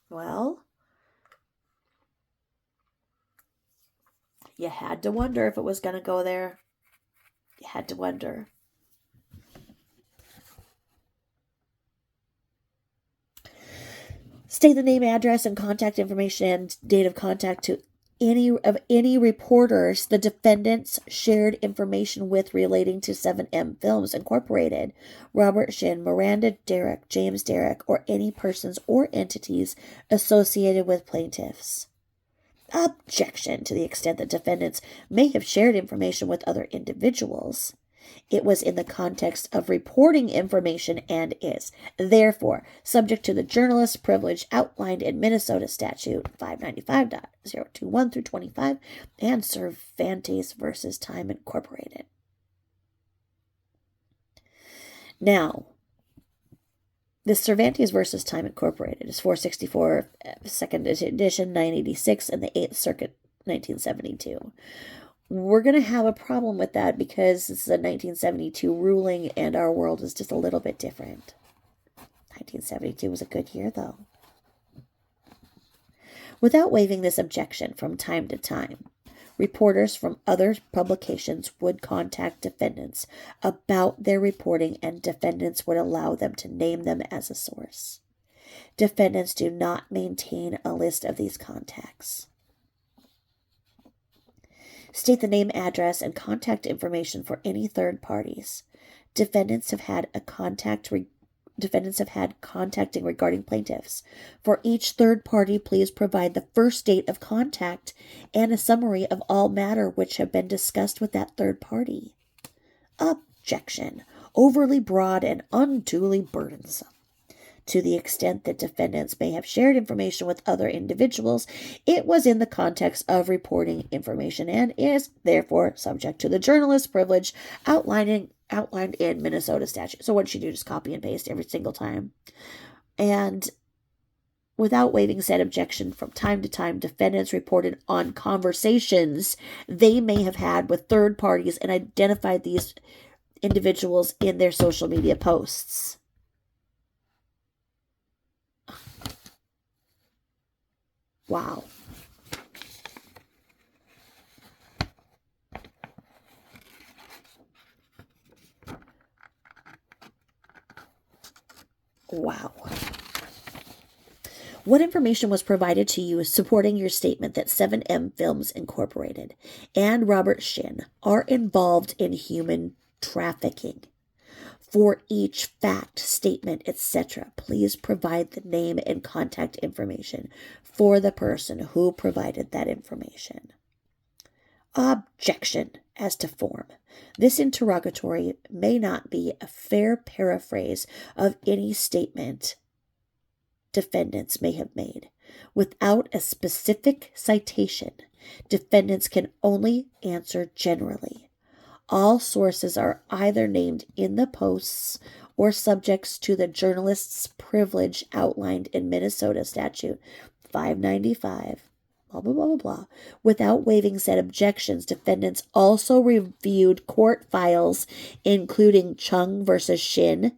Well, you had to wonder if it was going to go there. You had to wonder. State the name, address, and contact information and date of contact to any reporters the defendants shared information with relating to 7M Films Incorporated, Robert Shin, Miranda Derrick, James Derrick, or any persons or entities associated with plaintiffs. Objection. To the extent that defendants may have shared information with other individuals, it was in the context of reporting information and is, therefore, subject to the journalist's privilege outlined in Minnesota Statute 595.021 through 25 and Cervantes versus Time Incorporated. Now, This Cervantes versus Time Incorporated is 464, second edition, 986, and the 8th Circuit, 1972. We're going to have a problem with that because it's a 1972 ruling and our world is just a little bit different. 1972 was a good year, though. Without waiving this objection from time to time, reporters from other publications would contact defendants about their reporting, and defendants would allow them to name them as a source. Defendants do not maintain a list of these contacts. State the name, address, and contact information for any third parties. Defendants have had contacting regarding plaintiffs. For each third party, please provide the first date of contact and a summary of all matter which have been discussed with that third party. Objection. Overly broad and unduly burdensome. To the extent that defendants may have shared information with other individuals, it was in the context of reporting information and is therefore subject to the journalist privilege outlined in Minnesota statute. So what did she do? Just copy and paste every single time. And without waiving said objection, from time to time, defendants reported on conversations they may have had with third parties and identified these individuals in their social media posts. Wow. Wow. What information was provided to you supporting your statement that 7M Films Incorporated and Robert Shin are involved in human trafficking? For each fact, statement, etc., please provide the name and contact information for the person who provided that information. Objection as to form. This interrogatory may not be a fair paraphrase of any statement defendants may have made. Without a specific citation, defendants can only answer generally. All sources are either named in the posts or subjects to the journalist's privilege outlined in Minnesota Statute 595, blah, blah, blah, blah, blah. Without waiving said objections, defendants also reviewed court files, including Chung versus Shin,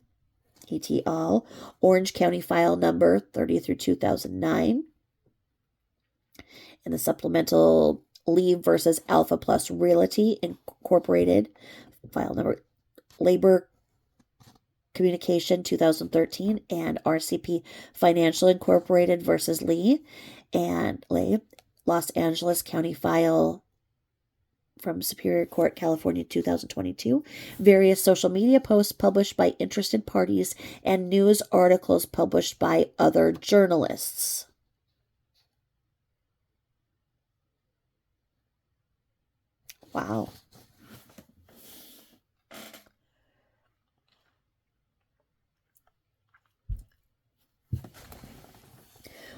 et al., Orange County file number 30 through 2009, and the supplemental Lee versus Alpha Plus Realty Incorporated, file number Labor Communication 2013, and RCP Financial Incorporated versus Lee and Los Angeles County file from Superior Court, California 2022, various social media posts published by interested parties, and news articles published by other journalists. Wow.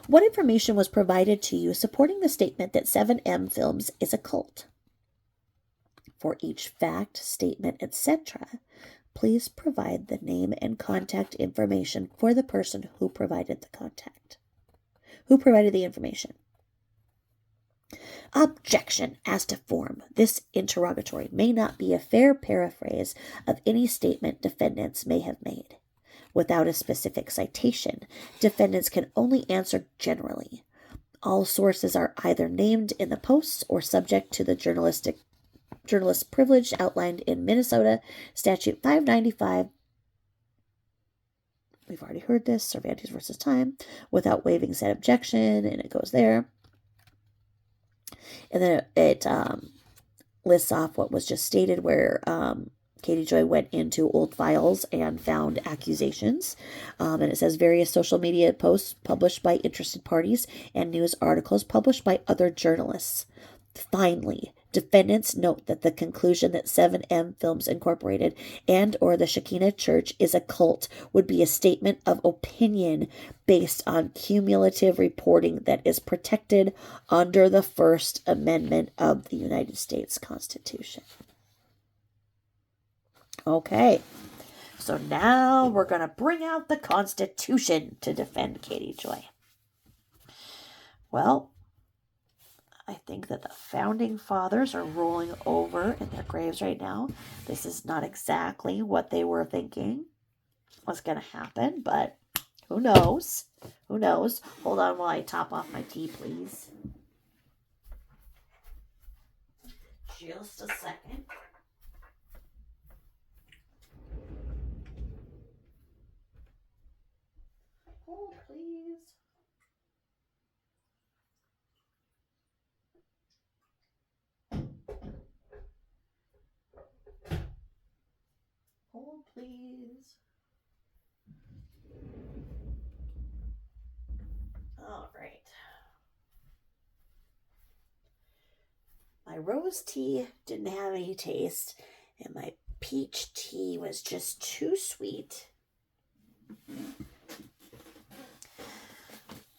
What information was provided to you supporting the statement that 7M Films is a cult? For each fact, statement, etc., please provide the name and contact information for the person who provided the information. Objection as to form. This interrogatory may not be a fair paraphrase of any statement defendants may have made. Without a specific citation, defendants can only answer generally. All sources are either named in the posts or subject to the journalist privilege outlined in Minnesota Statute 595. We've already heard this, Cervantes versus Time, without waiving said objection, and it goes there. And then it lists off what was just stated, where Katie Joy went into old files and found accusations. And it says various social media posts published by interested parties and news articles published by other journalists. Finally, defendants note that the conclusion that 7M Films Incorporated and or the Shekinah Church is a cult would be a statement of opinion based on cumulative reporting that is protected under the First Amendment of the United States Constitution. Okay, So now we're going to bring out the Constitution to defend Katie Joy. Well, I think that the founding fathers are rolling over in their graves right now. This is not exactly what they were thinking was going to happen, but who knows? Who knows? Hold on while I top off my tea, please. Just a second. Hold, please. Hold, please. All right. My rose tea didn't have any taste, and my peach tea was just too sweet.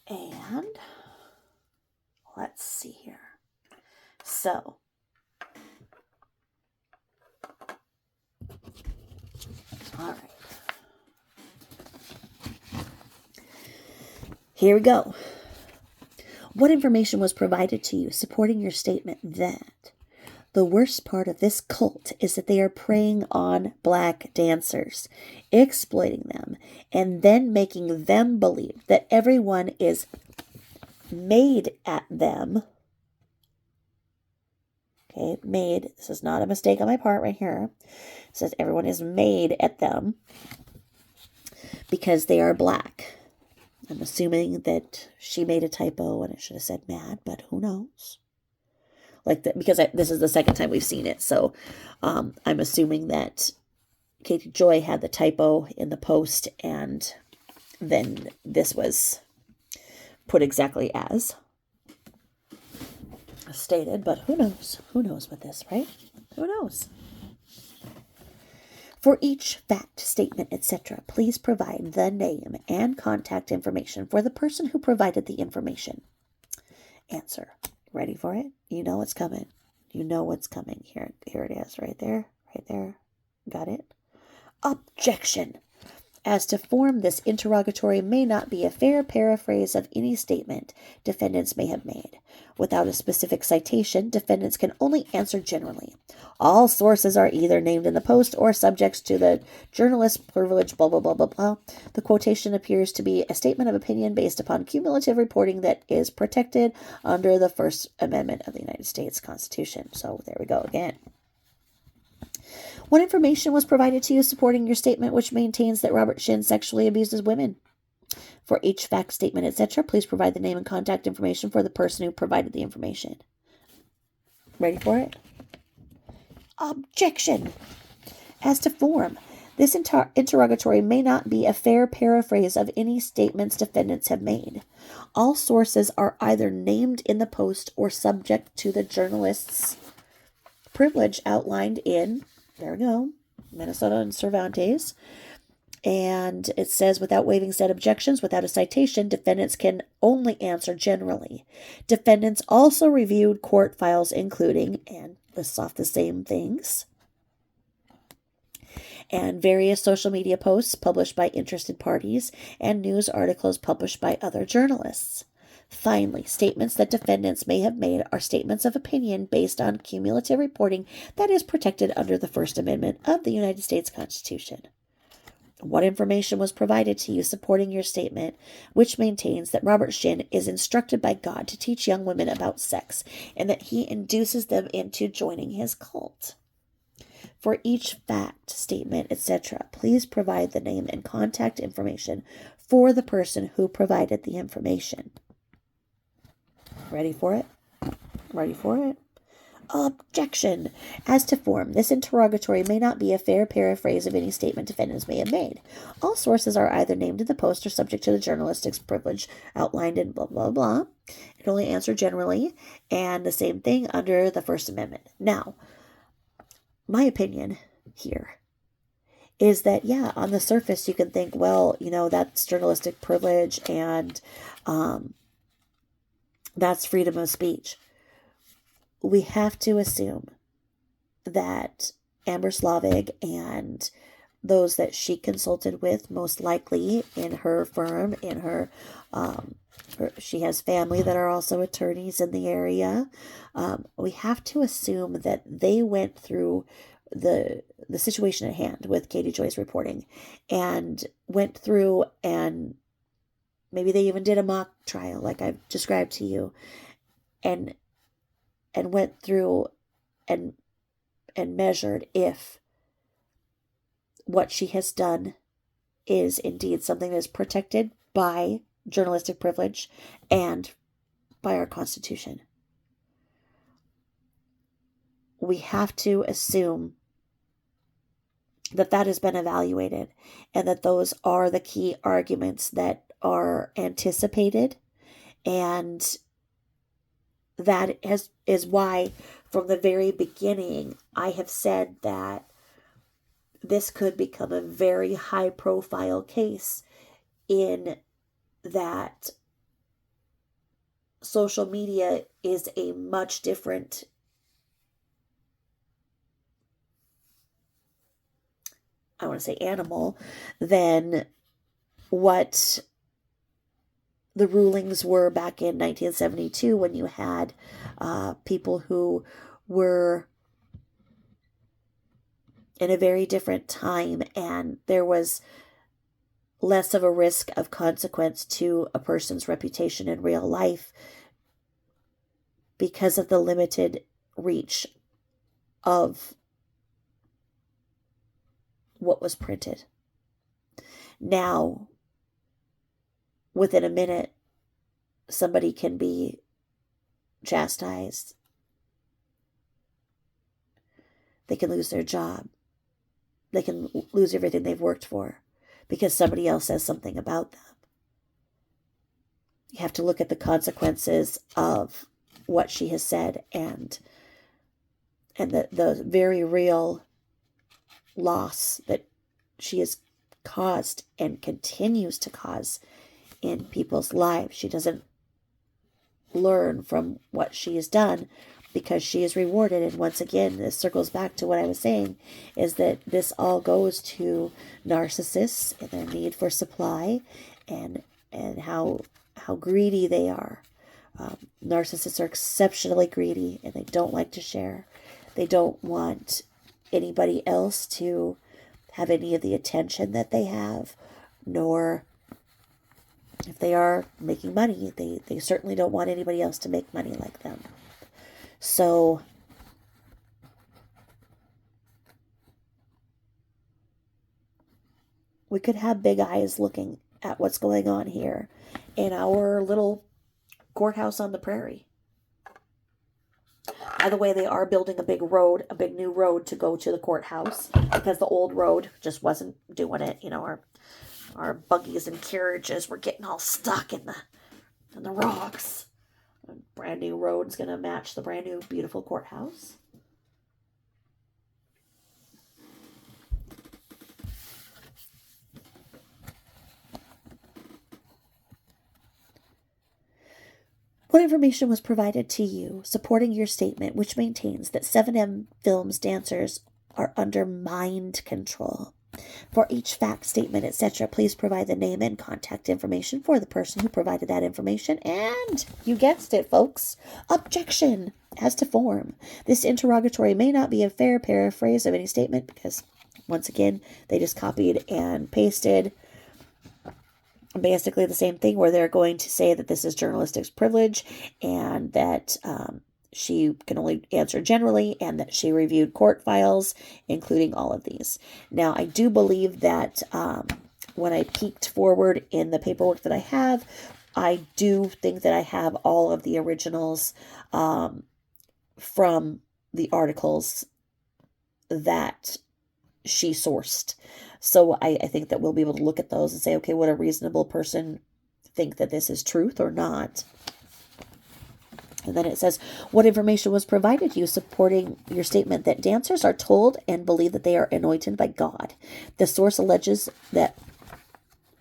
And let's see here. So, all right. Here we go. What information was provided to you supporting your statement that the worst part of this cult is that they are preying on black dancers, exploiting them, and then making them believe that everyone is made at them. Okay, made. This is not a mistake on my part right here. It says everyone is made at them because they are black. I'm assuming that she made a typo and it should have said mad, but who knows? Like that, because this is the second time we've seen it. So I'm assuming that Katie Joy had the typo in the post and then this was put exactly as stated, but who knows? Who knows with this, right? Who knows? For each fact, statement, etc., please provide the name and contact information for the person who provided the information. Answer. Ready for it? You know what's coming. You know what's coming. Here it is. Right there. Right there. Got it? Objection. As to form, this interrogatory may not be a fair paraphrase of any statement defendants may have made. Without a specific citation, defendants can only answer generally. All sources are either named in the post or subject to the journalist privilege, blah, blah, blah, blah, blah. The quotation appears to be a statement of opinion based upon cumulative reporting that is protected under the First Amendment of the United States Constitution. So there we go again. What information was provided to you supporting your statement which maintains that Robert Shin sexually abuses women? For each fact, statement, etc., please provide the name and contact information for the person who provided the information. Ready for it? Objection. As to form, this interrogatory may not be a fair paraphrase of any statements defendants have made. All sources are either named in the post or subject to the journalist's privilege outlined in, there we go, Minnesota and Cervantes. And it says, without waiving said objections, without a citation, defendants can only answer generally. Defendants also reviewed court files including, and lists off the same things, and various social media posts published by interested parties and news articles published by other journalists. Finally, statements that defendants may have made are statements of opinion based on cumulative reporting that is protected under the First Amendment of the United States Constitution. What information was provided to you supporting your statement, which maintains that Robert Shin is instructed by God to teach young women about sex and that he induces them into joining his cult? For each fact, statement, etc., please provide the name and contact information for the person who provided the information. Ready for it? Ready for it? Objection. As to form, this interrogatory may not be a fair paraphrase of any statement defendants may have made. All sources are either named in the post or subject to the journalistic privilege outlined in blah, blah, blah. It only answer generally, and the same thing under the First Amendment. Now, my opinion here is that, yeah, on the surface you can think, well, you know, that's journalistic privilege and that's freedom of speech. We have to assume that Amber Slavik and those that she consulted with, most likely in her firm, she has family that are also attorneys in the area. We have to assume that they went through the situation at hand with Katie Joy's reporting and went through, and maybe they even did a mock trial like I've described to you, and went through and measured if what she has done is indeed something that is protected by journalistic privilege and by our Constitution. We have to assume that that has been evaluated and that those are the key arguments that are anticipated, and that is why from the very beginning I have said that this could become a very high profile case, in that social media is a much different animal than what the rulings were back in 1972, when you had people who were in a very different time, and there was less of a risk of consequence to a person's reputation in real life because of the limited reach of what was printed. Now, within a minute, somebody can be chastised. They can lose their job. They can lose everything they've worked for because somebody else says something about them. You have to look at the consequences of what she has said, and the very real loss that she has caused and continues to cause in people's lives. She doesn't learn from what she has done because she is rewarded. And once again, this circles back to what I was saying, is that this all goes to narcissists and their need for supply, and how greedy they are. Narcissists are exceptionally greedy, and they don't like to share. They don't want anybody else to have any of the attention that they have, nor, if they are making money, they certainly don't want anybody else to make money like them. So we could have big eyes looking at what's going on here in our little courthouse on the prairie. By the way, they are building a big new road to go to the courthouse, because the old road just wasn't doing it. You know, our buggies and carriages were getting all stuck in the rocks. A brand new road's going to match the brand new beautiful courthouse. What information was provided to you supporting your statement, which maintains that 7M Films dancers are under mind control? For each fact, statement, etc., please provide the name and contact information for the person who provided that information. And you guessed it, folks, objection as to form. This interrogatory may not be a fair paraphrase of any statement, because, once again, they just copied and pasted basically the same thing, where they're going to say that this is journalistic privilege, and that she can only answer generally, and that she reviewed court files, including all of these. Now, I do believe that when I peeked forward in the paperwork that I have, I do think that I have all of the originals from the articles that she sourced. So I think that we'll be able to look at those and say, okay, would a reasonable person think that this is truth or not? And then it says, what information was provided to you supporting your statement that dancers are told and believe that they are anointed by God? The source alleges that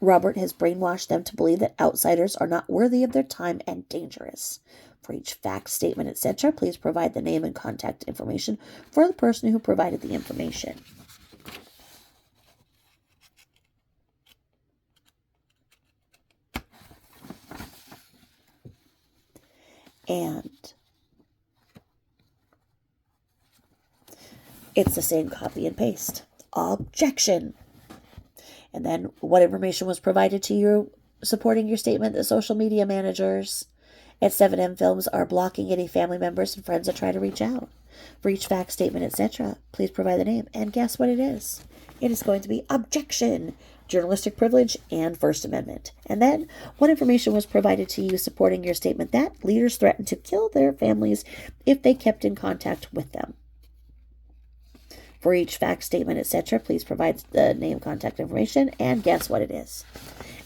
Robert has brainwashed them to believe that outsiders are not worthy of their time and dangerous. For each fact, statement, etc., please provide the name and contact information for the person who provided the information. And it's the same copy and paste. Objection. And then what information was provided to you supporting your statement that social media managers at 7M Films are blocking any family members and friends that try to reach out? For each fact, statement, etc., please provide the name. And guess what it is? It is going to be objection, journalistic privilege, and First Amendment. And then what information was provided to you supporting your statement that leaders threatened to kill their families if they kept in contact with them? For each fact, statement, etc., please provide the name, contact information, and guess what it is?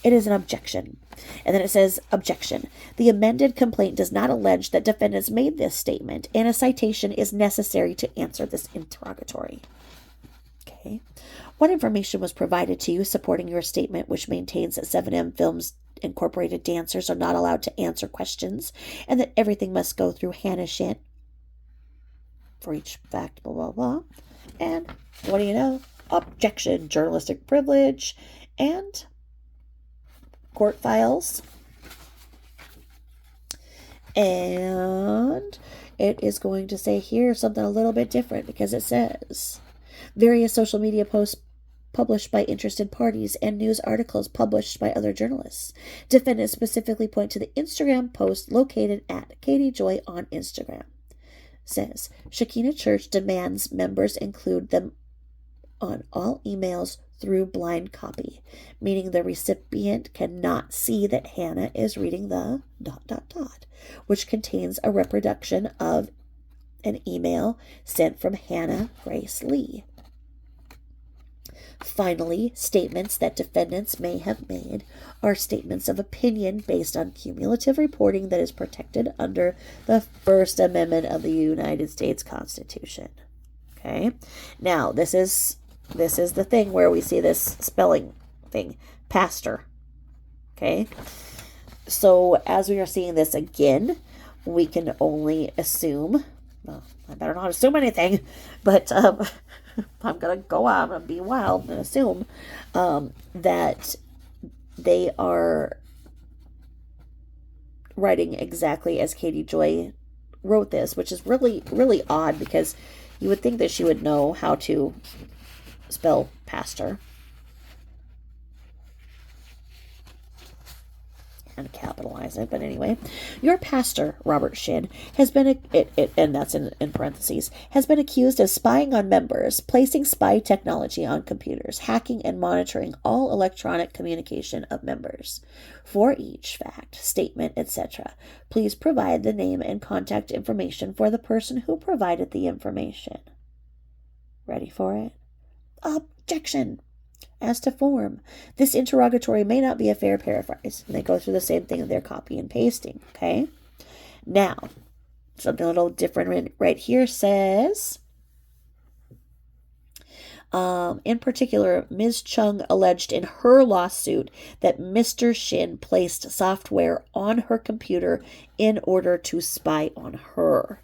It is an objection. And then it says, objection. The amended complaint does not allege that defendants made this statement, and a citation is necessary to answer this interrogatory. Okay. What information was provided to you supporting your statement, which maintains that 7M Films Incorporated dancers are not allowed to answer questions, and that everything must go through Hannah Shin? For each fact, blah, blah, blah. And what do you know? Objection, journalistic privilege, and court files. And it is going to say here something a little bit different, because it says various social media posts published by interested parties and news articles published by other journalists. Defendants specifically point to the Instagram post located at Katie Joy on Instagram. Says Shekinah Church demands members include them on all emails through blind copy, meaning the recipient cannot see that Hannah is reading the ... which contains a reproduction of an email sent from Hannah Grace Lee. Finally, statements that defendants may have made are statements of opinion based on cumulative reporting that is protected under the First Amendment of the United States Constitution. Okay? Now, this is the thing where we see this spelling thing, pastor. Okay? So, as we are seeing this again, we can only assume, well, I better not assume anything, but I'm going to go out and be wild and assume that they are writing exactly as Katie Joy wrote this, which is really, really odd, because you would think that she would know how to spell pastor and capitalize it. But anyway, your pastor, Robert Shin, has been, and that's in parentheses, has been accused of spying on members, placing spy technology on computers, hacking and monitoring all electronic communication of members. For each fact, statement, etc., please provide the name and contact information for the person who provided the information. Ready for it? Objection. As to form, this interrogatory may not be a fair paraphrase. And they go through the same thing that they're copy and pasting. Okay? Now, something a little different right here says, in particular, Ms. Chung alleged in her lawsuit that Mr. Shin placed software on her computer in order to spy on her.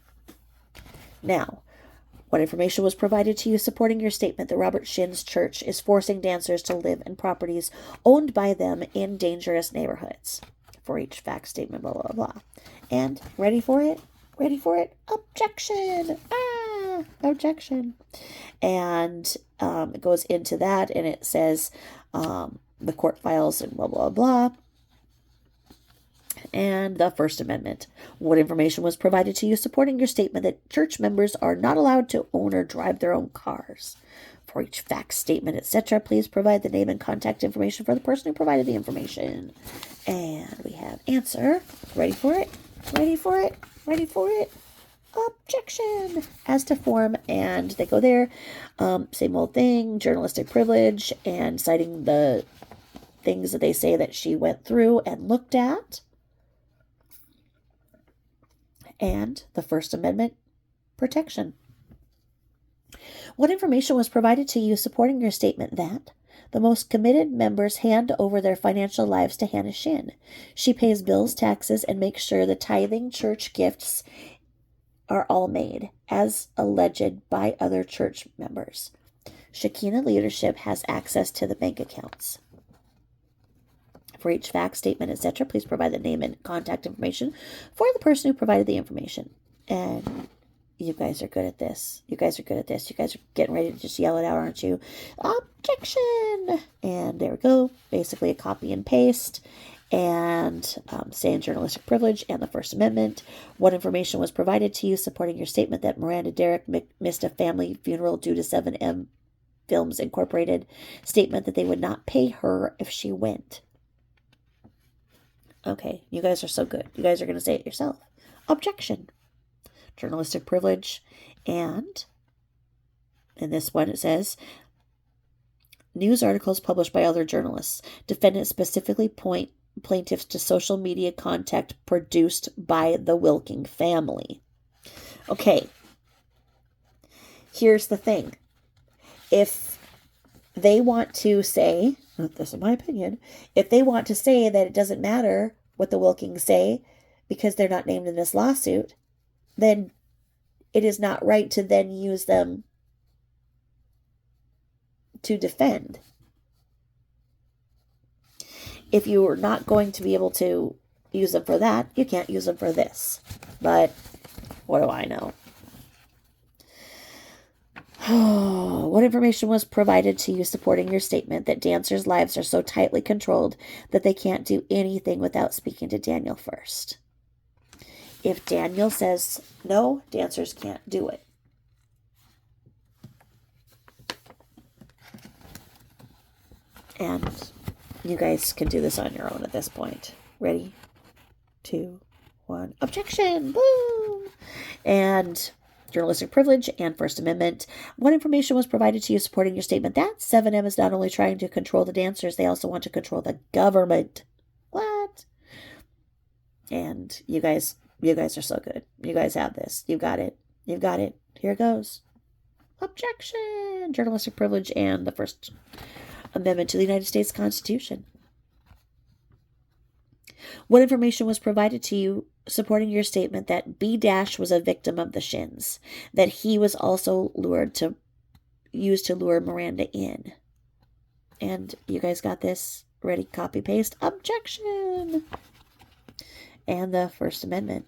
Now, what information was provided to you supporting your statement that Robert Shin's church is forcing dancers to live in properties owned by them in dangerous neighborhoods? For each fact, statement, blah, blah, blah. And ready for it? Ready for it? Objection! Objection. And it goes into that, and it says the court files and blah, blah, blah. And the First Amendment. What information was provided to you supporting your statement that church members are not allowed to own or drive their own cars? For each fact, statement, etc., please provide the name and contact information for the person who provided the information. And we have answer. Ready for it? Ready for it? Ready for it? Objection. As to form, and they go there. Same old thing, journalistic privilege, and citing the things that they say that she went through and looked at. And the First Amendment protection. What information was provided to you supporting your statement that the most committed members hand over their financial lives to Hannah Shin? She pays bills, taxes, and makes sure the tithing church gifts are all made, as alleged by other church members. Shekinah leadership has access to the bank accounts. For each fact, statement, etc., please provide the name and contact information for the person who provided the information. And you guys are good at this. You guys are getting ready to just yell it out, aren't you? Objection! And there we go. Basically a copy and paste. And saying journalistic privilege and the First Amendment. What information was provided to you supporting your statement that Miranda Derrick missed a family funeral due to 7M Films Incorporated statement that they would not pay her if she went? Okay, you guys are so good. You guys are going to say it yourself. Objection. Journalistic privilege. And in this one it says, news articles published by other journalists. Defendants specifically point plaintiffs to social media content produced by the Wilking family. Okay. Here's the thing. If they want to say, this is my opinion, if they want to say that it doesn't matter what the Wilkings say because they're not named in this lawsuit, then it is not right to then use them to defend. If you are not going to be able to use them for that, you can't use them for this. But what do I know? What information was provided to you supporting your statement that dancers' lives are so tightly controlled that they can't do anything without speaking to Daniel first? If Daniel says no, dancers can't do it. And you guys can do this on your own at this point. Ready? 2, 1. Objection! Boom! And journalistic privilege and First Amendment. What information was provided to you supporting your statement that 7M is not only trying to control the dancers, they also want to control the government? What? And you guys are so good. You guys have this. You've got it. Here it goes. Objection! Journalistic privilege and the First Amendment to the United States Constitution. What information was provided to you supporting your statement that B- was a victim of the shins, that he was also used to lure Miranda in? And you guys got this? Ready? Copy, paste. Objection! And the First Amendment.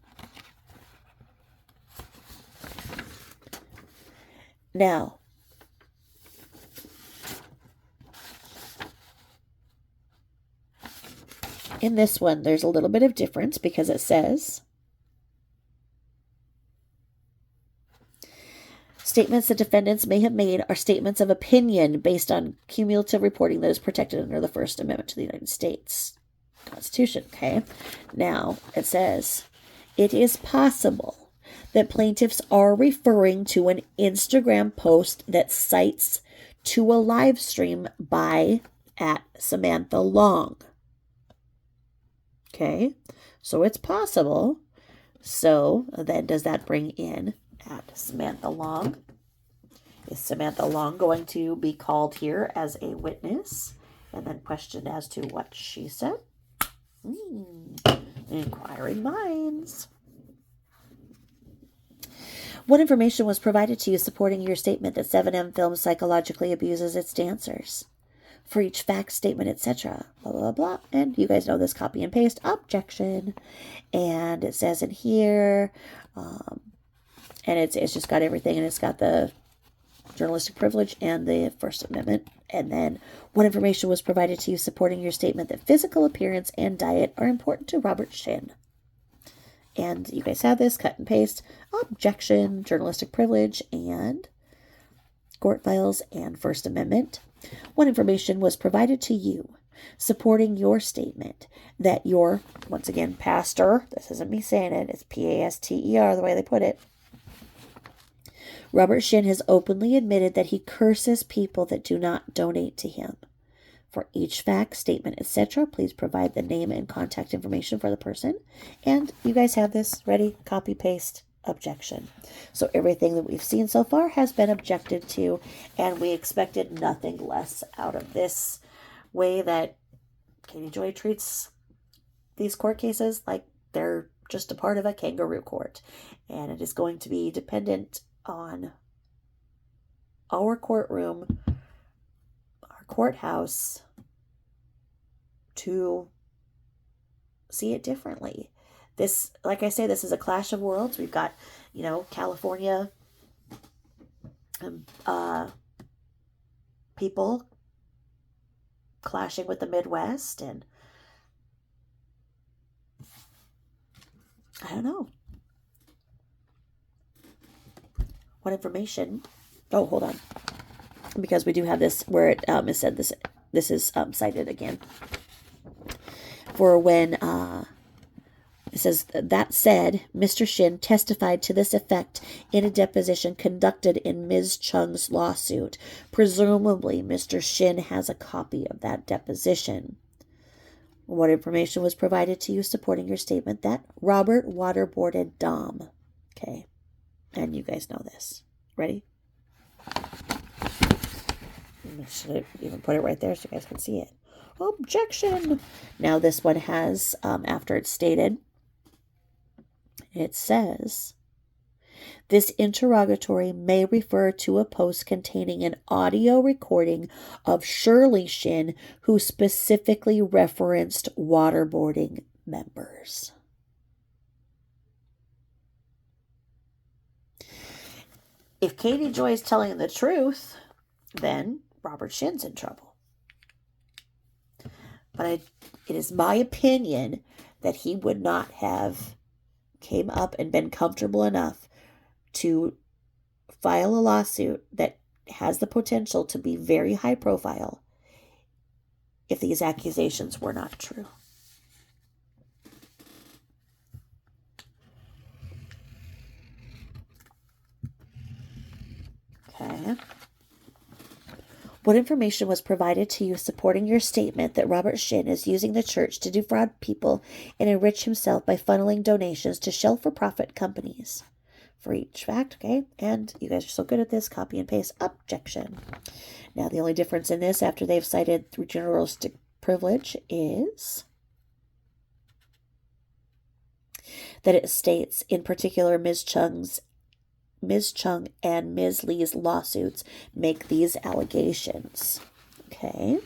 Now, in this one, there's a little bit of difference because it says, statements that defendants may have made are statements of opinion based on cumulative reporting that is protected under the First Amendment to the United States Constitution. Okay. Now, it says, it is possible that plaintiffs are referring to an Instagram post that cites to a live stream by @Samantha Long. Okay, so it's possible. So then does that bring in @Samantha Long? Is Samantha Long going to be called here as a witness and then questioned as to what she said? Inquiring minds. What information was provided to you supporting your statement that 7M Films psychologically abuses its dancers? For each fact, statement, etc. Blah, blah, blah. And you guys know this, copy and paste. Objection. And it says in here, and it's just got everything, and it's got the journalistic privilege and the First Amendment. And then what information was provided to you supporting your statement that physical appearance and diet are important to Robert Shin? And you guys have this, cut and paste. Objection, journalistic privilege, and court files and First Amendment. What information was provided to you supporting your statement that your, once again, pastor, this isn't me saying it, it's Paster, the way they put it, Robert Shin has openly admitted that he curses people that do not donate to him. For each fact, statement, etc., please provide the name and contact information for the person. And you guys have this ready, copy, paste, objection. So everything that we've seen so far has been objected to, and we expected nothing less out of this way that Katie Joy treats these court cases like they're just a part of a kangaroo court. And it is going to be dependent on our courtroom, our courthouse, to see it differently. This, like I say, this is a clash of worlds. We've got, California people clashing with the Midwest, and I don't know. What information? Oh, hold on. Because we do have this where it is said this is cited again. For when it says, that said, Mr. Shin testified to this effect in a deposition conducted in Ms. Chung's lawsuit. Presumably, Mr. Shin has a copy of that deposition. What information was provided to you supporting your statement that Robert waterboarded Dom? Okay. And you guys know this. Ready? I should even put it right there so you guys can see it. Objection! Now this one has, after it's stated, it says, this interrogatory may refer to a post containing an audio recording of Shirley Shin, who specifically referenced waterboarding members. If Katie Joy is telling the truth, then Robert Shin's in trouble. But it is my opinion that he would not have came up and been comfortable enough to file a lawsuit that has the potential to be very high profile if these accusations were not true. Okay. What information was provided to you supporting your statement that Robert Shin is using the church to defraud people and enrich himself by funneling donations to shell-for-profit companies? For each fact, okay? And you guys are so good at this, copy and paste. Objection. Now, the only difference in this, after they've cited through journalistic privilege, is that it states, in particular, Ms. Chung and Ms. Lee's lawsuits make these allegations. Okay.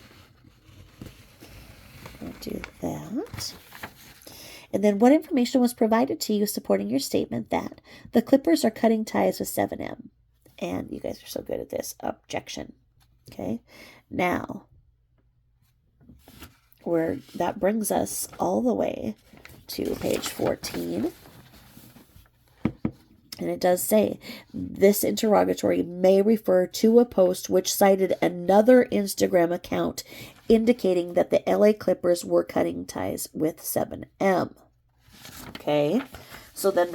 I'll do that. And then what information was provided to you supporting your statement that the Clippers are cutting ties with 7M? And you guys are so good at this. Objection. Okay. Now, that brings us all the way to page 14. And it does say, this interrogatory may refer to a post which cited another Instagram account indicating that the LA Clippers were cutting ties with 7M. Okay, so then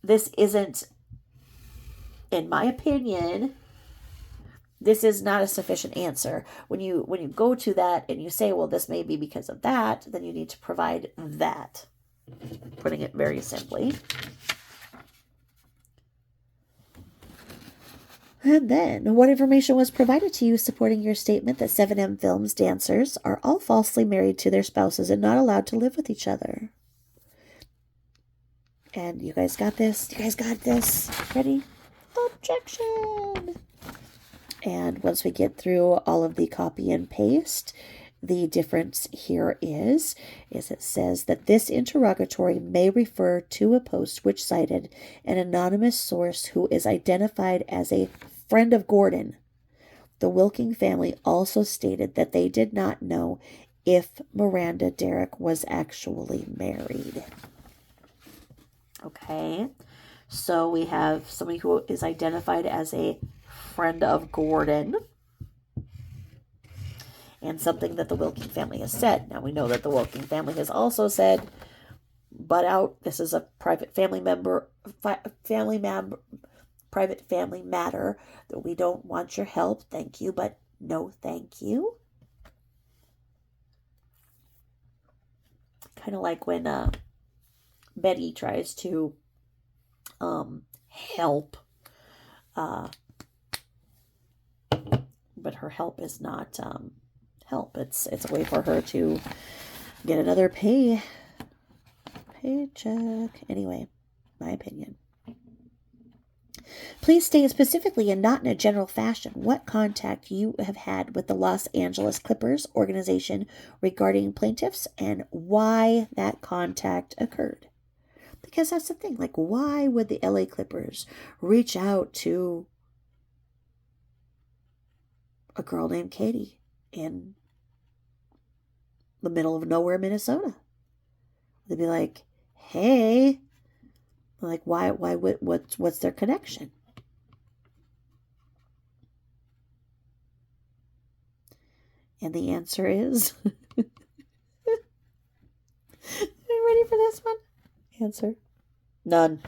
this isn't, in my opinion, this is not a sufficient answer. When you go to that and you say, well, this may be because of that, then you need to provide that. Putting it very simply. And then, what information was provided to you supporting your statement that 7M Films dancers are all falsely married to their spouses and not allowed to live with each other? And you guys got this? You guys got this? Ready? Objection! And once we get through all of the copy and paste, the difference here is it says that this interrogatory may refer to a post which cited an anonymous source who is identified as a friend of Gordon. The Wilking family also stated that they did not know if Miranda Derrick was actually married. Okay, so we have somebody who is identified as a friend of Gordon, and something that the Wilking family has said. Now we know that the Wilking family has also said, "Butt out. This is a private family matter. That we don't want your help. Thank you, but no, thank you." Kind of like when Betty tries to help, but her help is not help. It's a way for her to get another paycheck. Anyway, my opinion. Please state specifically and not in a general fashion what contact you have had with the Los Angeles Clippers organization regarding plaintiffs and why that contact occurred. Because that's the thing, like, why would the LA Clippers reach out to a girl named Katie in the middle of nowhere, Minnesota? They'd be like, hey, like, what's their connection? And the answer is, are you ready for this one? Answer, none.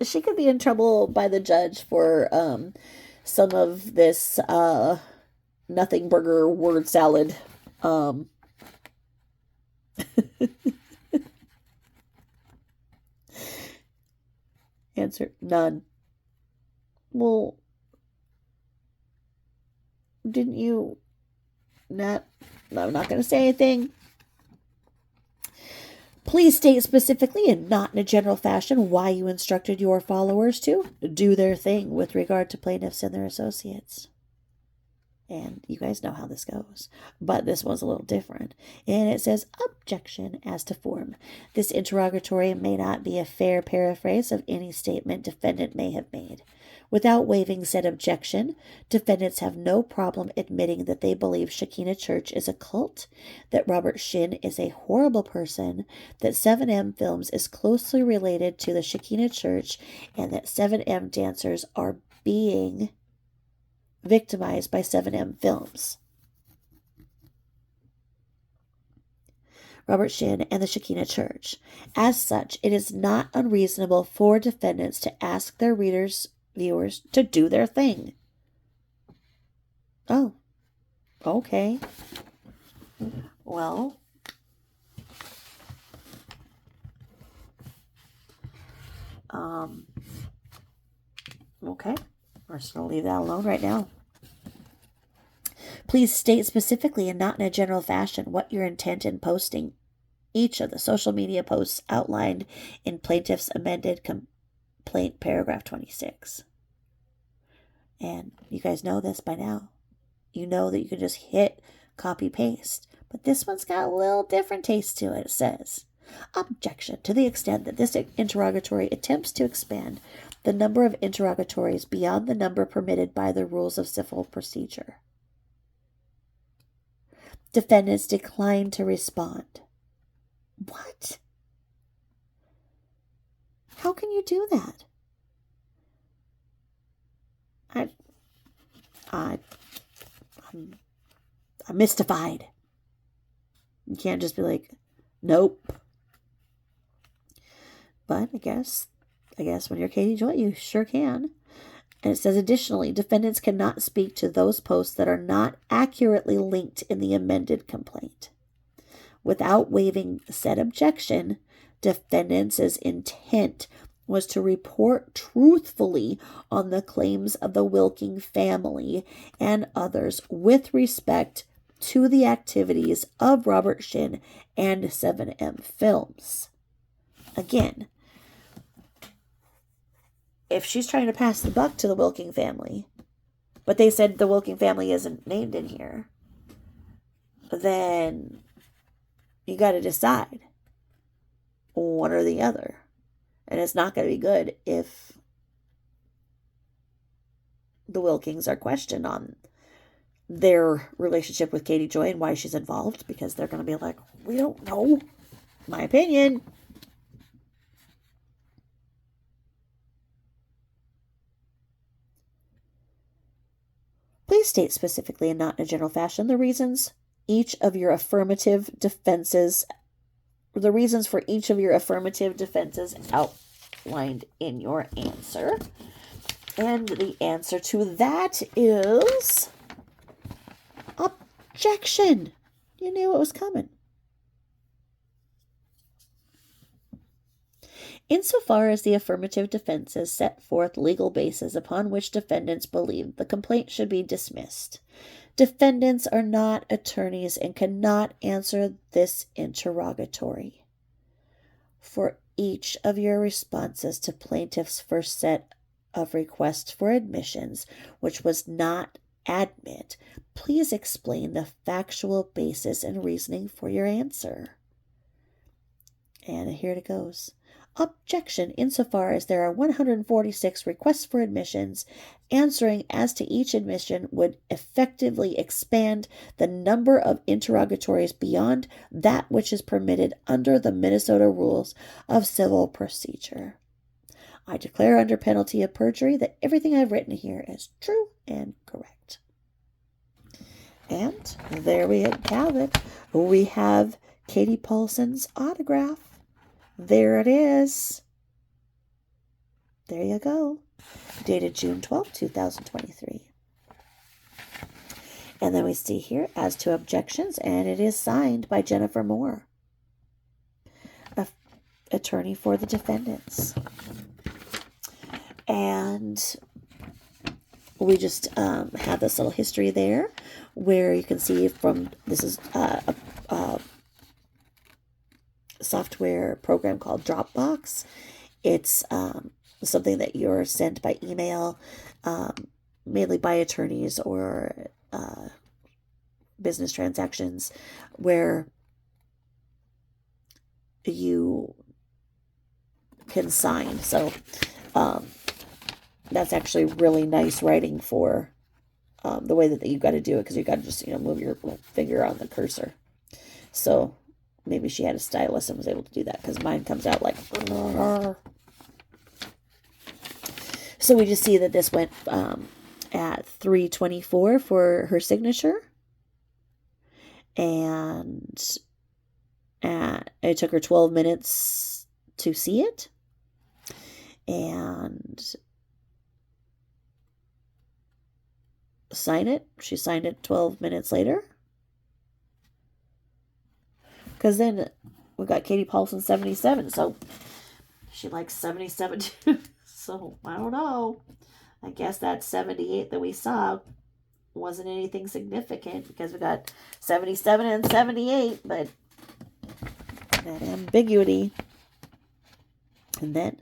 She could be in trouble by the judge for some of this nothing burger word salad. Answer, none. Well, didn't you not? I'm not going to say anything. Please state specifically and not in a general fashion why you instructed your followers to do their thing with regard to plaintiffs and their associates. And you guys know how this goes. But this one's a little different. And it says, objection as to form. This interrogatory may not be a fair paraphrase of any statement defendant may have made. Without waiving said objection, defendants have no problem admitting that they believe Shekinah Church is a cult, that Robert Shin is a horrible person, that 7M Films is closely related to the Shekinah Church, and that 7M dancers are being victimized by 7M Films. Robert Shin and the Shekinah Church. As such, it is not unreasonable for defendants to ask their viewers to do their thing. Oh, okay. Well, okay. We're just going to leave that alone right now. Please state specifically and not in a general fashion what your intent in posting each of the social media posts outlined in plaintiff's amended complaint paragraph 26. And you guys know this by now. You know that you can just hit copy paste. But this one's got a little different taste to it. It says, objection to the extent that this interrogatory attempts to expand the number of interrogatories beyond the number permitted by the rules of civil procedure. Defendants decline to respond. What? How can you do that? I'm mystified. You can't just be like, nope. But I guess when you're Katie Joy, you sure can. And it says, additionally, defendants cannot speak to those posts that are not accurately linked in the amended complaint. Without waiving said objection, defendants' intent was to report truthfully on the claims of the Wilking family and others with respect to the activities of Robert Shin and 7M Films. Again, if she's trying to pass the buck to the Wilking family, but they said the Wilking family isn't named in here, then you got to decide one or the other. And it's not going to be good if the Wilkings are questioned on their relationship with Katie Joy and why she's involved, because they're going to be like, we don't know. My opinion. Please state specifically and not in a general fashion the reasons for each of your affirmative defenses outlined in your answer. And the answer to that is objection. You knew it was coming. Insofar as the affirmative defenses set forth legal bases upon which defendants believe the complaint should be dismissed, defendants are not attorneys and cannot answer this interrogatory. For each of your responses to plaintiff's first set of requests for admissions, which was not admit, please explain the factual basis and reasoning for your answer. And here it goes. Objection. Insofar as there are 146 requests for admissions, answering as to each admission would effectively expand the number of interrogatories beyond that which is permitted under the Minnesota Rules of Civil Procedure. I declare under penalty of perjury that everything I've written here is true and correct. And there we have it. We have Katie Paulson's autograph. There it is. There you go. Dated June 12, 2023. And then we see here, as to objections, and it is signed by Jennifer Moore, attorney for the defendants. And we just have this little history there where you can see from, this is a software program called Dropbox. It's something that you're sent by email, mainly by attorneys or business transactions, where you can sign. So that's actually really nice writing for the way that you've got to do it, because you've got to just move your finger on the cursor. So maybe she had a stylus and was able to do that, because mine comes out like. So we just see that this went at 3:24 for her signature, and it took her 12 minutes to see it, and sign it. She signed it 12 minutes later. Because then we got Katie Paulson 77, so she likes 77 too. So I don't know. I guess that 78 that we saw wasn't anything significant, because we got 77 and 78, but that ambiguity. And then,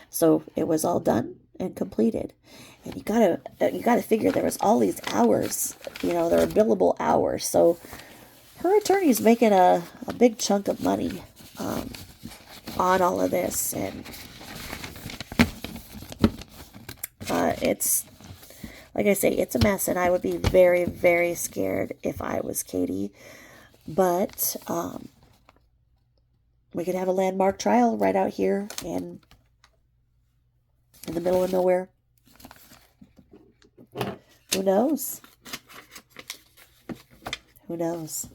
so it was all done and completed. And you gotta figure there was all these hours. There were billable hours. So her attorney's making a big chunk of money on all of this, and it's, like I say, it's a mess, and I would be very, very scared if I was Katie. But we could have a landmark trial right out here in the middle of nowhere. Who knows? Who knows?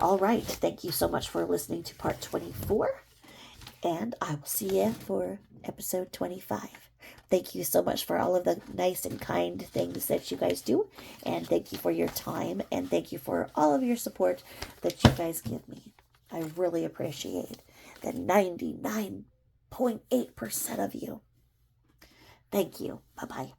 All right. Thank you so much for listening to part 24. And I will see you for episode 25. Thank you so much for all of the nice and kind things that you guys do. And thank you for your time. And thank you for all of your support that you guys give me. I really appreciate the 99.8% of you. Thank you. Bye-bye.